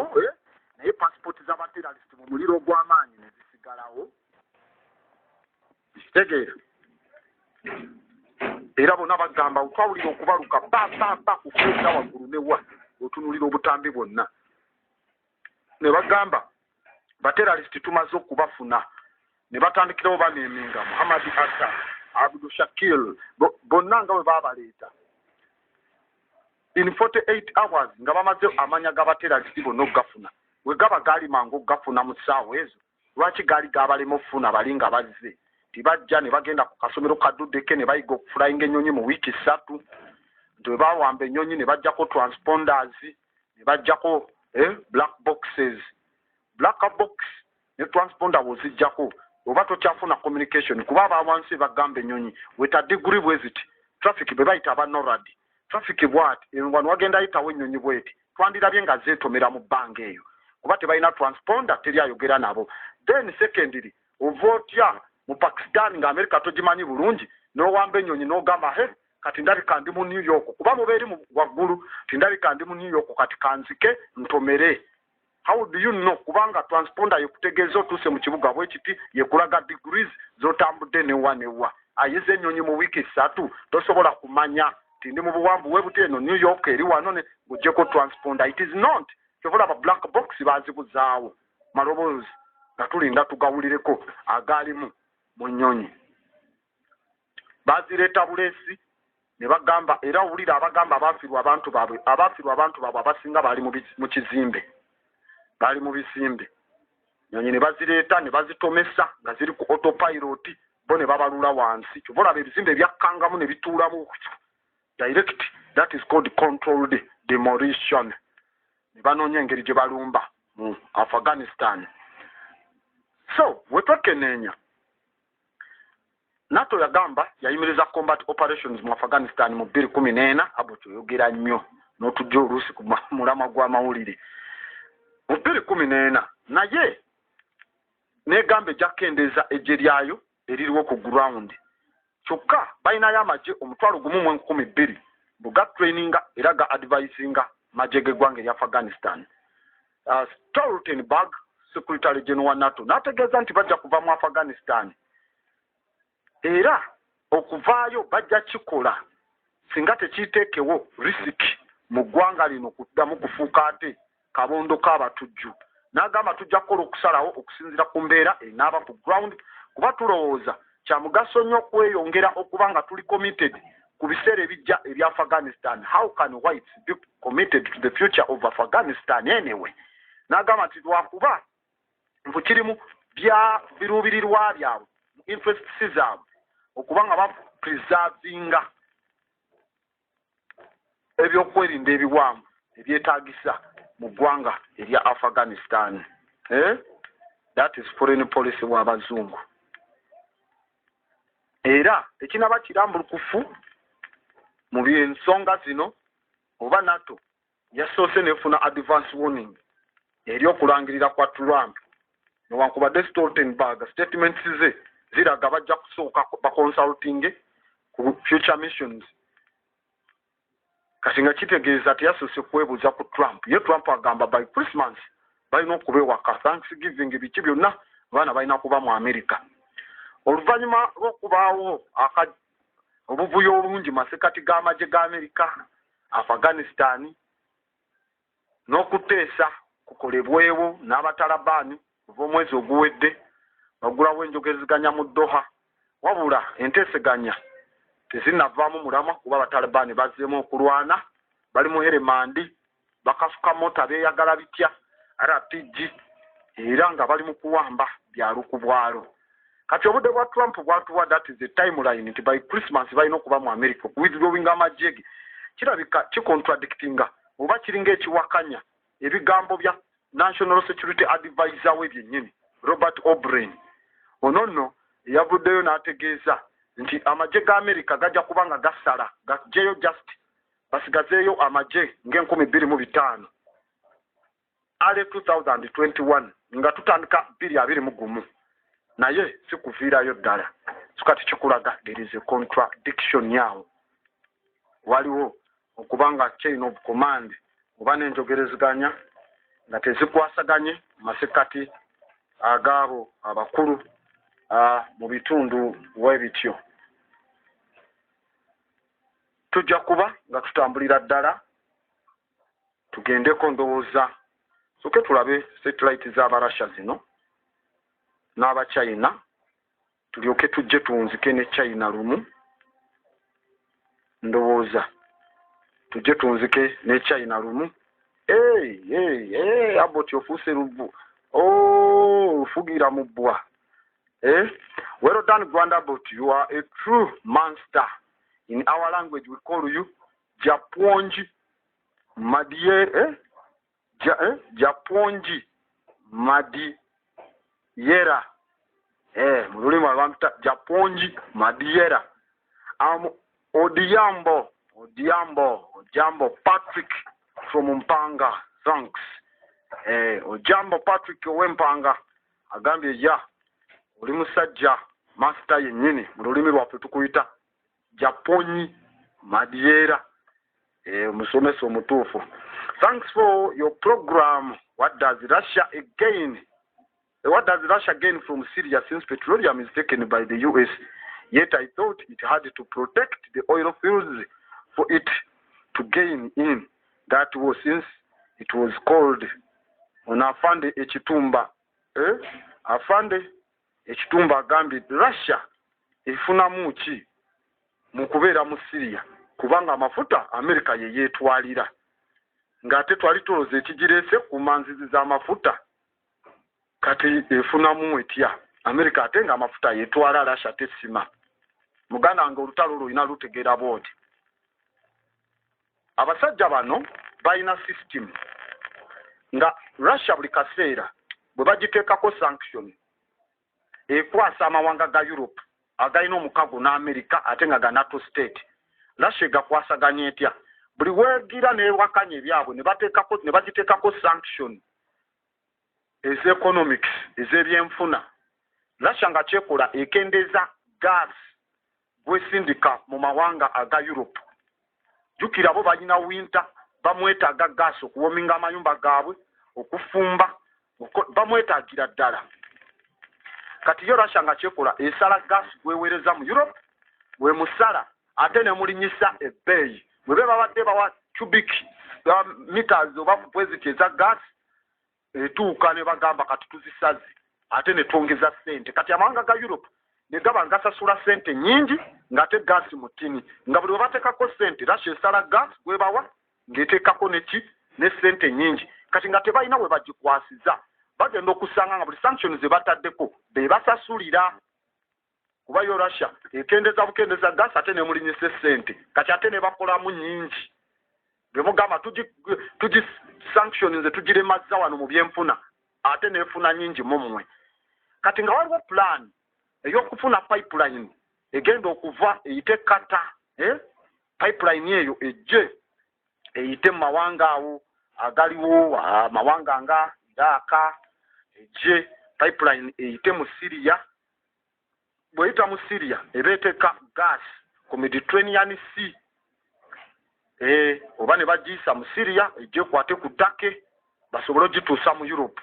zisigalawo naye passport z'abateralist mu muliro gw'amaanyi ne zisigalawo kitegeera era bonna bagamba twawulira okubaluka ba kufuuza waggulu newa otunulira obutambi bwonna ne bagamba bateralist tumaze okubafuna ne batandikirawo baneeminga Muhammad Hassan Abdul Shakil bonna nga bwe baabaleeta in 48 hours nga bamaze amanya g'abateralist bonna okugafuna we gaba gaali mangu okugafuna mu ssaawa ezo lwaki gaali gabalema okufuna bali nga bazze tibajja ne bagenda ku kasomero kaduddeke ne bayiga okufulanga ennyonyi mu wiiki 3 nti bawamba ennyonyi ne bajjako transponders ne bajjako black boxes black box ne transponder bw'ozijjako oba tokyafuna communication kuba abawansi bagamba ennyonyi weta degree bweziti traffic bwe bayita aba NORAD traffic bwati wano wagenda ayitawo ennyonyi bweti twandirabye nga zeetomera mu bbanga eyo kuba tebalina transponder teri ayogera nabo then secondly ova otya mu Pakistan nga America togimanyi bulungi n'owamba ennyonyi n'ogamba kati ndabika ndi mu New York kuba mubeeri mu waggulu tindabika ndi mu New York kati kanzike ntomere. How do you know kubanga transponder yekutegeeza otuuse mu kibuga bwekiti yekulaga degrees z'otambudde newa ayize ennyonyi mu wiiki 3 tosobola kumanya ti ndi mu buwanvu webuti eno New York eri wano ne gujjeko transponder. It is not kyovola ba black box bazibuzaawo maloboozi nga tulinda tugawulireko agaalimu mu nnyonyi bazireeta buleesi ne bagamba era owulira abagamba abaafirwa abantu baabwe abasinga baali mu kizimbe bali mu bisimbe nyonyi ne bazireeta ne bazitomesa nga ziri ku autopilot bo ne babalula wansi kyobola ebizimbe ebyakkangamu ne bituulamu direct. That is called controlled demolition. Ne banoonya engeri gye balumba mu Afghanistan. So wetwekenneenya NATO yagamba yayimiriza combat operations mu Afghanistan mu 2014 abo kyoyogera nnyo n'otujja oluusi ku mulama gw'amawulire mu 2014 naye negamba ejjakendeeza ejje lyayo eririwo ku ground kyokka balinayo amagye 1,112 buga traininga era ga advisinga magye g'eggwanga erya Afghanistan. Stoltenberg Secretary General wa NATO n'ategeeza nti bajja kuva mu Afghanistan era okuvaayo bajja kikola singa tekiteekewo risiki mu ggwanga lino kuddamu kufuuka ate kabondo k'abatujju. N'agamba tujja kukola okusalawo okusinziira ku mbeera erinaaba ku ground kuba tulowooza kya mugaso nnyo okweyongera okuba nga tuli committed ku biseera ebijja eri Afghanistan. How can whites be committed to the future of Afghanistan anyway? N'agamba nti lwakuba nfu kirimu bya biruubirirwa byabwe interests zaabwe okuba nga bapreservinga ebyokwerinda ebiwanvu ebyetaagisa mu ggwanga erya Afghanistan. That is foreign policy w'abazungu. Era ekinaba kirambulukufu mu byensonga zino oba NATO yasoose nefuna advance warning eri okulangirira kwa Trump newankubadde Stoltenberg statements ze ziraga bajja kusooka baconsulting ku future missions. Kati nga kitegeeza teyasoose kwebuuza ku Trump. Ye Trump agamba by Christmas balina okuba ewaka Thanksgiving biki byonna abaana balina kuba mu America. Oluvannyuma lw'okubaawo obuvuyo obungi masekati g'amagye ga America Afghanistan n'okuteesa kukolebwewo n'abatalabani kuva omwezi oguwedde bagulawo enjogeziganya mu Doha wabula enteeseganya tezinnavaamu mulama kuba abatalabani bazzeemu okulwana bali mu Heremandi bakasuka mota beeyagala bitya RPG era nga bali mu kuwamba byalu ku bwalo. Kati obudde bwa Trump bwatuwa that is the timeline nti by Christmas balina okuba mu America withdrawing amagye ge kirabika kikontradictinga oba kiringa ekiwakanya ebigambo bya National Security Advisor we byennyini Robert O'Brien. Ono yavuddeyo n'ategeeza nti amagye ga America gajja kubanga gasala gajjeyo just basigazeeyo amagye nga 25,000 ale 2021 nga tutandika 2021 naye sikuviirayo ddala kati kikulaga there is a contradiction yawo waliwo okubanga chain of command oba n'enjogereziganya nga tezikwasaganye masekati agaabo abakulu mu bitundu webityo. Tujja kuba nga tutambulira ddala tugendeko ndowooza soke tulabe satellite z'abarasha zino n'aba China tulyoke tujje tunzike ne China lumu. Ndowooza tujje tunzike ne China lumu. Aboti ofuuse luvu. Fugira mu bbwa. Well done, Gwandabot. You are a true monster. In our language, we call you Japonji Madiere. Japonji Madiera. Japonji Madiera. Odiambo Patrick from Mpanga. Thanks. Ojambo Patrick Wempanga. Agambye ya. Oli musajja master yennyini mu lulimi lwaffe tukuyita Japonji Madiera. Musomesa omutuufu. Thanks for your program. What does Russia gain from Syria since petroleum is taken by the US? Yet I thought it had to protect the oil fields for it to gain in. That was since it was called on Afande Echitumba. Afande Echitumba agambye Russia efunamu ki mu kubeera mu Syria kubanga amafuta America ye yeetwalira ng'ate twali tuloza ekigireese ku manzizi z'amafuta kati efunamu etya America ate nga amafuta yeetwala Russia tesima. Muganda nga olutalo lulina lutegeera bwoti. Abasajja bano balina system nga Russia buli kaseera bwe bagiteekako sanction ekwasa amawanga ga Europe agalina omukago n'Amerika ate nga ga NATO state. Russia gakwasaganya etya buli weegira n'ewakanya ebyabwe ne bagiteekako sanction ez'economics ez'ebyenfuna. Russia nga kyekola ekendeza gas bwesindika mu mawanga aga Europe. Jukira bo balina winter bamwetaaga gas okuwominga amayumba gaabwe okufumba bamwetaagira ddala. Kati yo Russia nga kyekola esala gas gweweereza mu Europe we musala ate ne mulinyisa ebbeeyi bwe babadde bawa cubic meters oba kweziti eza gas etuuka ne bagamba kati tuzisaze ate ne twongeza ssente. Kati amawanga ga Europe ne gaba ngasasula ssente nyingi ng'ate gas mutini nga buli bateekako ssente Russia esala gas gwebawa ng'eteekako ne ssente nyingi. Kati nga tebalina we bagikwasiza bagenda okusanga nga buli sanctions ze bataddeko be basasulira kuba yo Russia ekendeza gas ate ne mulinyisa ssente kati ate ne bakolamu nyingi bemugamba tugi sanctions tugiremazza wano mu byenfuna ate nefuna nyingi mumwe. Kati nga waliwo plan ey'okufuna pipeline egenda okuva eyite kata pipeline eyo ejje eyite mu mawanga awo agaliwo amawanga nga Iraq ejje pipeline eyite mu Syria bweyita mu Syria ebeeteka gas ku Mediterranean Sea oba ne bagiyisa mu Syria ejje kwate ku Turkey basobole ogituusa mu Europe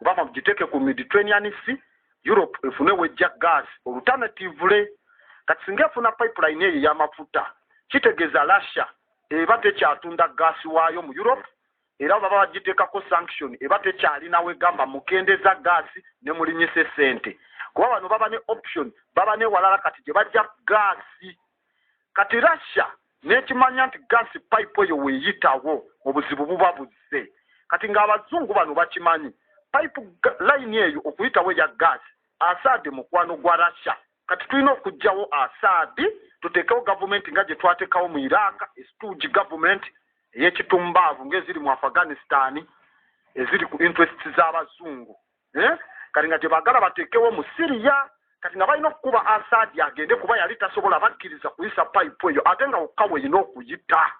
oba bagiteeke ku Mediterranean Sea Europe efune wejja gas alternatively. Kati singa efuna pipeline eyo y'amafuta kitegeeza Russia eba tekyatunda gas waayo mu Europe era baba bagiteekako sanction eba tekyalinawo egamba mukendeza gas ne mulinyisa ssente kuba bano baba ne option baba ne walala kati gye bajja gas. Kati Russia n'ekimanya nti gas pipe eyo weeyitawo obuzibu buba buzze. Kati ng'abazungu bano bakimanyi pipe line eyo okuyitawo ya gas Assad mukwano gwa Russia. Kati tulina okugjawo Assad tuteekewo gavumenti nga gye twateekawo mu Iraq estooge government ey'ekitumbaavu ng'eziri mu Afghanistan eziri ku interests z'abazungu. Kati nga gye baagala bateekewo mu Syria kati nga balina okukuba Assad agende kuba yali tasobola bakkiriza kuyisa pipe eyo ate nga wokka weeyina okuyita.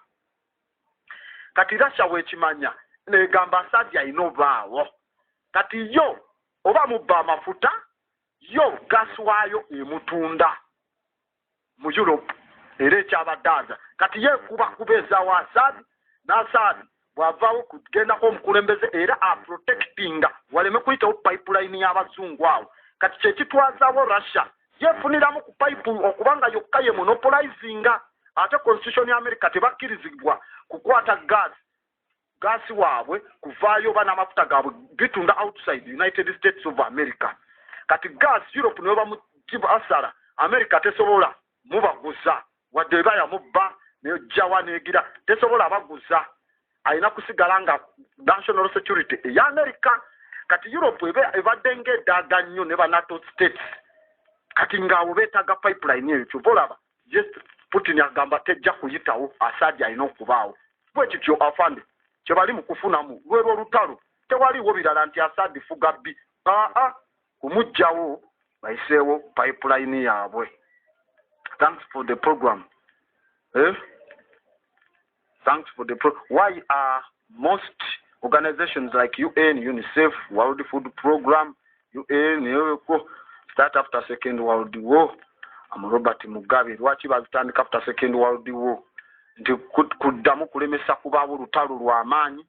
Kati Russia weekimanya negamba Assad alina obaawo. Kati yo oba mubba amafuta yo gas waayo emutunda mu Europe era ekyabaddaza. Kati ye kuba kubeezaawo Assad n'Assad bwavaawo kugendako omukulembeze era aprotectinga waleme kuyitawo pipeline y'abazungu awo kati kyekitwazaawo Russia yefuniramu ku pipe okubanga yokka ye monopolizinga ate constitution ya America tebakkirizibwa kukwata gaasi waabwe kuvaayo ba n'amafuta gaabwe bitunda outside United States of America kati gas Europe niwe bamukiba asala America tesobola mubaguza wadde ebaya mubba nejjawa negira tesobola abaguza ayina kusigala nga national security eya America kati Europe ebadde ng'eddaga nnyo ne ba NATO states kati ngaawo beetaaga pipeline eyo kyovolaba yes Putin agamba tejja kuyitawo Assad alina okubaawo bwe kityo afande kye bali mu kufunamu lwero olutalo tewaliwo birala nti Assad fuga bbi kumujjawo bayiseewo pipeline yaabwe. Thanks for the program. Thanks for the Why are most organizations like UN, UNICEF, World Food Program, UN, start after Second World War? I'm Robert Mugabe. Lwaki babitandika after Second World War? Nti kuddamu kulemesa kubaawo olutalo lw'amaanyi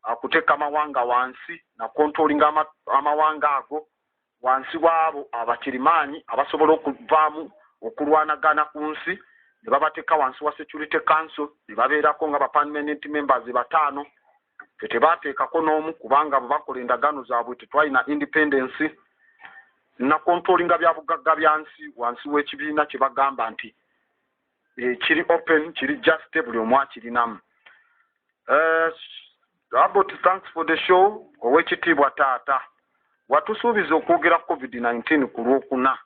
akuteeka amawanga wansi na controllinga amawanga ago wansi waabo abakirimaanyi abasobola okuvaamu okulwanagana ku nsi ne babateeka wansi wa Security Council ne babeerako nga permanent members 5 tebateekako n'omu kubanga bakola endagaano zaabwe tetwalina independence na controllinga bya bugagga byansi wansi w'ekibiina kye bagamba nti kiri open kiri just buli omu akirinamu. Robert, thanks for the show. Owekitiibwa taata watusuubiza okwogera COVID-19 ku Lwokuna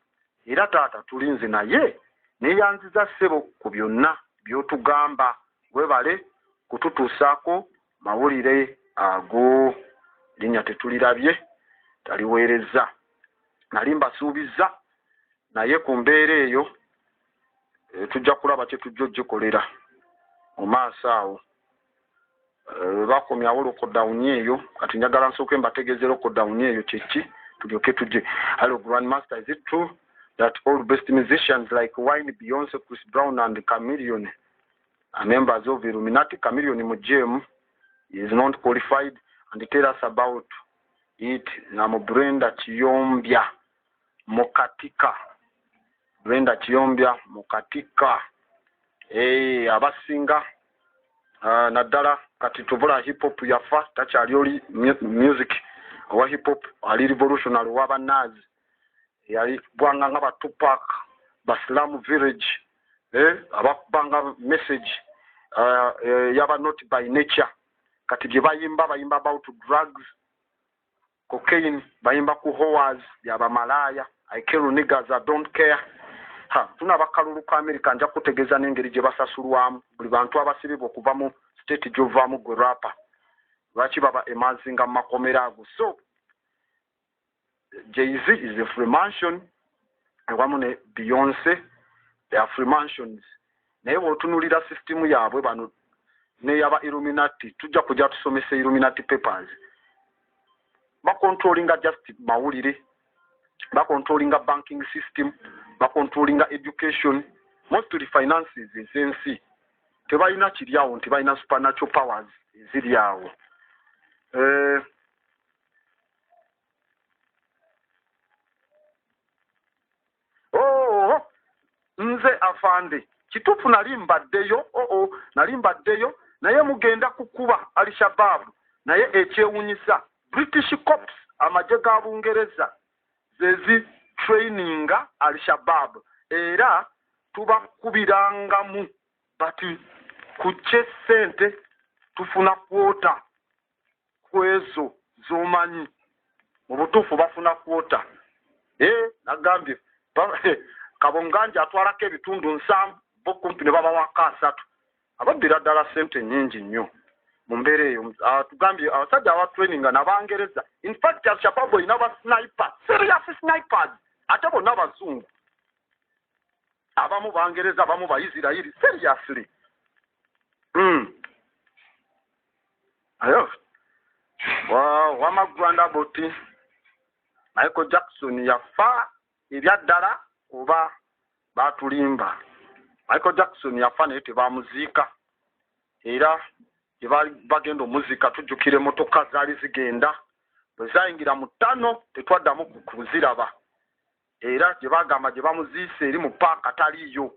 era taata tulinze naye neyanziza ssebo ku byonna by'otugamba webale kututuusaako mawulire ago linnya tetulirabye taliweereza nali mbasuubiza naye ku mbeera eyo tujja kulaba kye tujja ogikolera mu maaso awo. Bakomyawo lockdown eyo kati njagala nsooke mbategeeze lockdown eyo kyeki tulyoke tujje. Hello Grandmaster, is it true that all best musicians like Wayne, Beyonce, Chris Brown and Chameleone are members of Illuminati? Chameleone Mujemu is not qualified, and tell us about it. Namo Brenda Chiyombya Mokatika. Brenda Chiyombya Mokatika. Abasinga naddala kati tuvula hip hop yafa takyali oli music wa hip hop ali revolutionary waba nazi yali bwanga ba Tupac Baslam Village ababanga message yaba not by nature kati bye bayimba about drugs cocaine bayimba ku hours yaba malaya I kill niggas I don't care. Tuna bakalulu ka America nja kutegeza n'engeri gye basasulwamu buli bantu abasibibwa okuva mu state gy'ovaamu gwe rapa lwaki baba emazinga mu makomera ago. So Jay-Z is a Freemason awamu ne Beyonce they are Freemasons naye bw'otunuulira system yaabwe bano n'eyaba Illuminati tujja kujja tusomesa Illuminati papers bakontrolinga just mawulire bakontrolinga banking system bakontrolinga education mostly finances ezensi tebalina kiryawo nti balina supernatural powers eziri awo. Nze afande kituufu nali mbaddeyo naye mugenda kukuba Al-Shabaab naye ekyewunyisa British Corps amagye ga Bungereza zezi traininga Al-Shabaab era tubakubirangamu bati kuche sente tufuna kwota kwezo zomanyi mu butuufu bafuna kwota nagambye Kabonganja atwalako ebitundu 7 bokumpi ne baba waka 3 ababbira ddala sente nnyingi nnyo mu mbeera eyo. Tugambye abasajja aba traininga n'Abangereza in fact Al-Shabaab olina ba sniper serious snipers ate bonna bazungu abamu Bangereza abamu Baisirairi seriously. Ayo wamagwanda boti Michael Jackson yafa ebyaddala oba batulimba. Michael Jackson yafa naye tebamuziika era gye bagenda omuzika tujjukira emmotoka zaali zigenda bwe zayingira mu ttano tetwaddamu kuziraba era gye bagamba gye bamuziise eri mu paaka taliiyo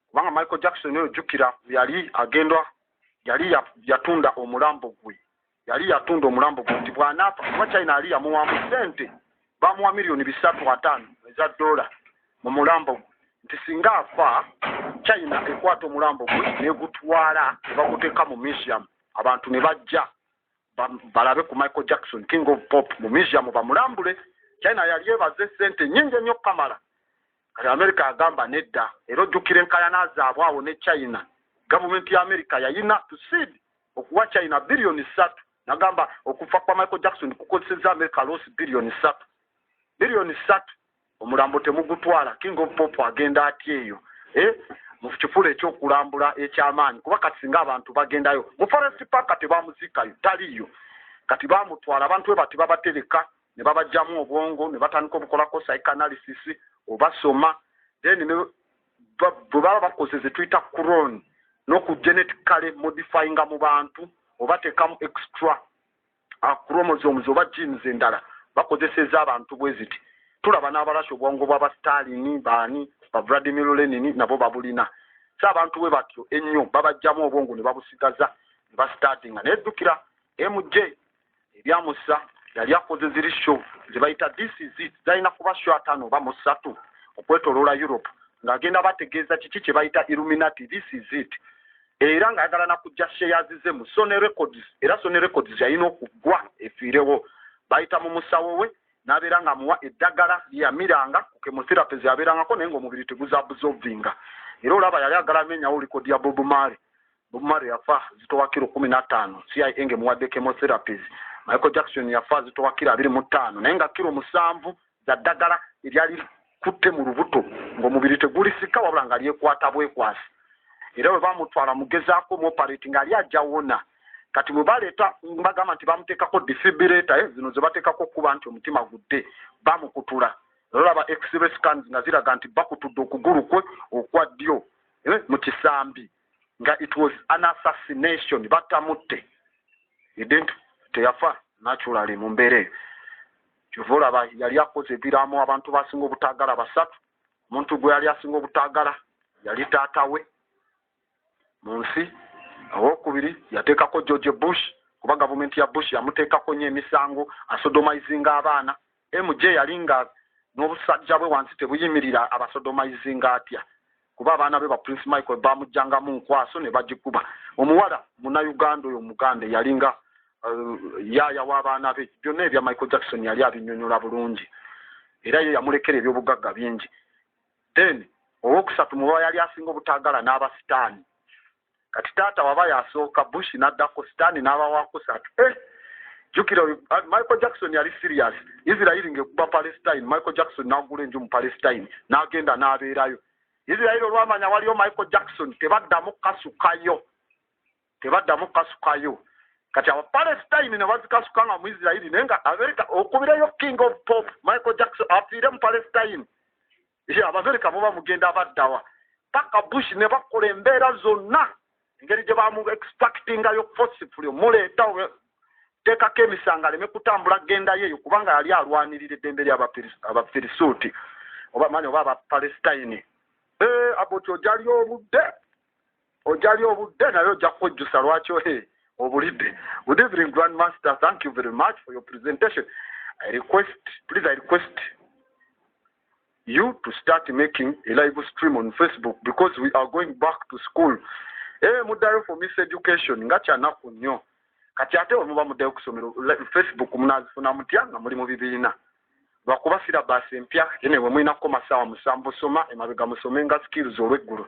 kubanga Michael Jackson oyo jjukira yali agenda yali yatunda omulambo gwe nti bw'anaafa kuba China ali yamuwamu ssente bamuwa $350,000 eza dola mu mulambo gwe nti singa afa China ekwata omulambo gwe negutwala nebaguteeka mu museum abantu ne bajja balabe ku Michael Jackson King of Pop mu museum bamulambule. China yali yebaze ssente nnyingi ennyo kamala kati America agamba nedda era ojjukira enkayana zaabwe awo ne China gavumenti ya America yayina tusid okuwa China billioni 3 nagamba okufa kwa Michael Jackson kukozeseza America loss billioni 3 omulambo temugutwala King of Pop agenda atya eyo mu kifula ekyokulambula ekyamaanyi kuba kati singa abantu bagendayo mu Forest Park tebamuzikayo taliyo kati bamutwala abantu we bati babatereka ne babajjamu obwongo ne batandika obukolako psychoanalysis obasoma then bwe baba bakozese twita clone n'oku genetically modifying mu bantu obateekamu extra chromosomes oba genes endala bakozeseza abantu bwe ziti tulaba n'abalasha obwongo bw'aba Stalin baani ba Vladimir Lenin nabo babulina so abantu bwe batyo ennyo babajjamu obwongo ne babusigaza ne bastartinga neddukira MJ ebyamusa yali akoze ziri show ze bayita This Is It zalina kuba show 5 oba 3 okwetoloola Europe ng'agenda bategeeza kiki kye bayita Illuminati This Is It era ng'ayagala na kujja shares ze mu Sony Records era Sony Records yalina okugwa efiirewo bayita mu musawo we n'abeera nga muwa eddagala lyamiranga ku chemotherapy yabeerangako naye ng'omubiri teguzabsorbinga era olaba yali agala amenyawo likodi ya Bob Marley yafa zitowa kilo 15 CIA ngemuwadde chemotherapies Michael Jackson yafa zitowa kilo 25 naye nga kilo 7 za ddagala eryali kutte mu lubuto ng'omubiri tegulisika wabula nga lyekwata bwekwasi era bwe bamutwala mugezaako mu operating ali ajjawona kati bwe baleeta bagamba nti bamuteekako defibrillator zino ze bateekako okuba nti omutima gudde bamukutula olaba x-ray scans nga ziraga nti bakutudde okugulu kwe okwa ddyo mu kisambi nga it was an assassination batamutte identi teyafa naturally mu mbeera eyo kyova olaba yali akoze ebiraamo abantu basinga obutaagala 3 omuntu gwe yali asinga obutaagala yali taata we mu nsi owokubiri yateekako George Bush kuba gavumenti ya Bush yamuteekako nnyo emisango asodomizinga abaana MJ yalinga n'obusajja bwe wansi tebuyimirira abasodomizinga atya kuba abaana be ba Prince Michael bamujjangamu nkwaso ne bagikuba omuwala Munnayuganda oyo Muganda yalinga yaaya w'abaana be byonna ebya Michael Jackson yali abinnyonnyola bulungi era ye yamulekera ebyobugagga bingi then owokusatu muba yali asinga obutaagala n'abasitaani kati taata waba yasooka Bush n'addako sitaani n'abawaako 3 jukira Michael Jackson yali serious Israel ngekuba Palestine Michael Jackson n'agula enju mu Palestine n'agenda n'abeerayo Israel olwamanya waliyo Michael Jackson tebaddamu kasukayo kati aba Palestine ne bazikasukanga mu Israel naye nga America okubireyo King of Pop Michael Jackson afiire mu Palestine Abamerika bo bamugenda baddawa paka Bush ne bakola embeera zonna engeri gye bamu expectingayo forcefully muleeta teekako emisanga aleme kutambula genda yeeyo kubanga yali alwanirira eddembe ly'Abafirisuuti oba manyi oba Abapalestine aboti ojali obudde naye ojja kwejjusa lwaki obulidde. Good evening, Grandmaster. Thank you very much for your presentation. I request you to start making a live stream on Facebook because we are going back to school. Mudayo for Miss Education ngacha naku nnyo kati ate omuba mudayo kusomero Facebook munazifuna mutya nga muli mu bibiina lwakuba syllabus empya ene we mwinako masawa musambu soma emabega musomenga skills olw'eggulu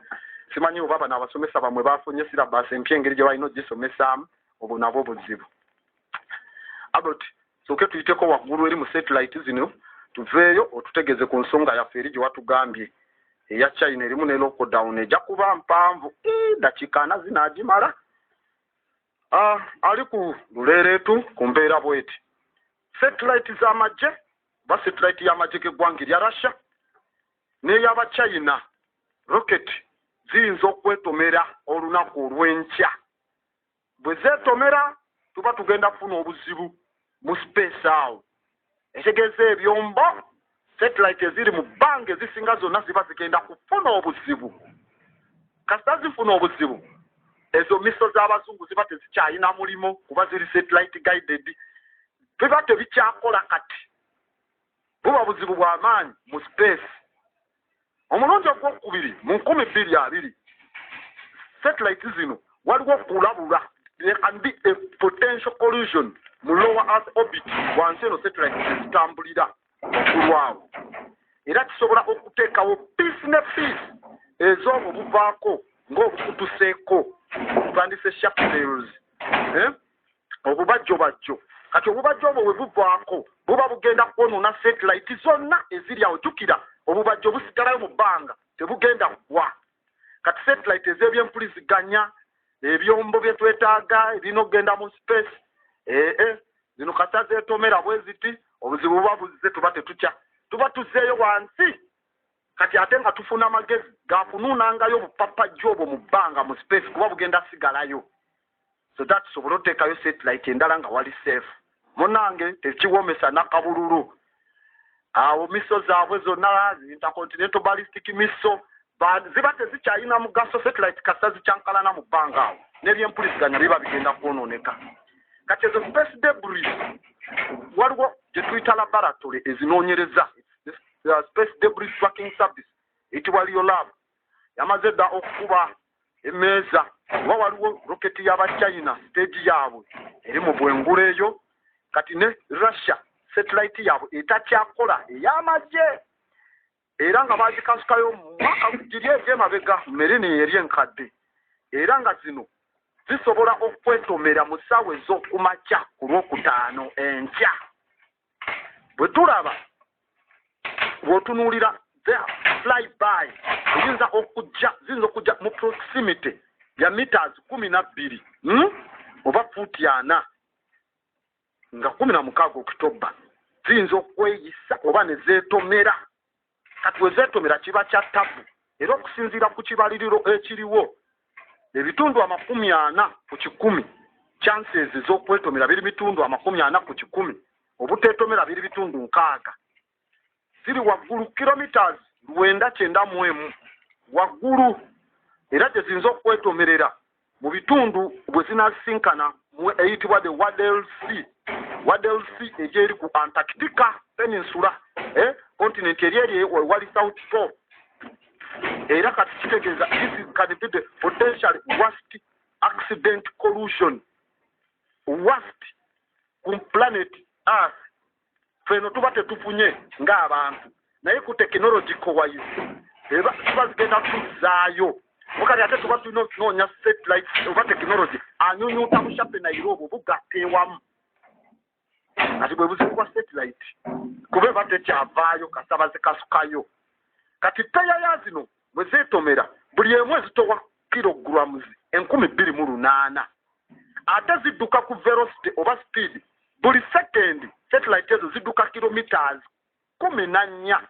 simanyi oba bano abasomesa bamwe bafunye syllabus empya engeri gye balina ogisomesaamu obwo nabwo buzibu. Albert soke tuyiteko waggulu eri mu satellite zino tuveeyo otutegeze ku nsonga yaffe eri gye watugambye eya China erimu ne lockdown ejja kuba mpanvu dakiika 4 zinaagimala. Ali ku luleereetu ku mbeera bweti satellite z'amagye ba satellite y'amagye g'eggwanga erya Russia n'ey'aba China rocket ziyinza okwetomera olunaku olw'enkya bwe zeetomera tuba tugenda kufuna obuzibu mu space awo. Ekitegeeza ebyombo satellite eziri mu bbanga ezisinga zonna ziba zigenda kufuna obuzibu. Kasita zifuna obuzibu ezo miso z'abazungu ziba tezikyayina mulimo kuba ziri satellite guided, biba tebikyakola kati, buba buzibu bw'amaanyi mu space. Omulungi ogwokubiri mu 2020 satellite zino waliwo okulabula. There can be a potential collision mu lower earth orbit wansi eno satellite zitambulira okulwawo, era kisobola okuteekawo piece ne piece ez'obwo buvaako ng'obukutuseeko tandise sharpnails, obubajjobajjo. Kati obubajjo obwo bwe buvaako buba bugenda kwonoona satellite zonna eziri awo. Jjukira obubajjo busigalayo mu bbanga tebugenda kugwa. Kati satellite ez'ebyempuliziganya, ebyombo bye twetaaga ebirina okugenda mu space, zino kata zeetomera bwe ziti, obuzibu buba buzze tuba tuzzeeyo wansi. Kati ate nga tufuna amagezi gakunuunangayo obupapajjo obwo mu bbanga mu space kuba bugenda sigalayo. So that tusobola oteekayo satellite endala nga wali safe. Munange tekiwomesa nakabululu. Awo miso zaabwe zonna intercontinental ballistic missile ziba tezikyalina mugaso satellite kasita zikyankalana mu bbanga awo n'ebyempuliziganya biba bigenda kwonooneka. Kati ezo space debris waliwo gye tuyita laboratory ezinoonyereza, space debris tracking service eyitibwa Liolab yamaze dda okukuba emeeza. Oba waliwo roketi y'Abachina stage yaabwe eri mu bwengula eyo. Kati ne Russia satellite yaabwe etakyakola ey'amagye, era nga bagikasukayo mu mwaka giri egy'emabega Merini eri enkadde, era nga zino zisobola okwetomera mu ssaawa ez'okumakya ku Lwokutaano enkya. Bwe tulaba bw'otunuulira fly by ziyinza okujja mu proximity ya meters 12 oba fuuti 4 nga 16 Oktoba, ziyinza okweyisa oba ne zeetomera. Kati we zeetomera kiba kya tabu, era okusinziira ku kibaliriro ekiriwo ebitundu 40 ku 100 chances z'okwetomera biri bitundu 40 ku 100, obuteetomera biri bitundu 6. Ziri waggulu kilometers 991 waggulu, era gyeziyinza okwetomerera mu bitundu bwe zinasinkana mu eyitibwa the Waddell Sea egyeri ku Antarctica Peninsula, continent eri wali South Pole. Era kati kitegeeza this can be the potential worst accident collision, worst ku planet Earth. Feno tuba tetufunye ng'abantu naye ku technological wise tuba zigenda tuzaayo. Mukati ate tuba tulina okunoonya satellite oba technology anyunyuuta bushape Nairobi bugateewamu. Kati bwe buzibu bwa satellite kuba eba tekyavaayo kasaba zikasukayo. Kati peya ya zino bwe zeetomera buli emu ezitowa kilograms 28,000, ate zidduka ku velocity oba speed buli second. Satellite ezo zidduka kilometers 14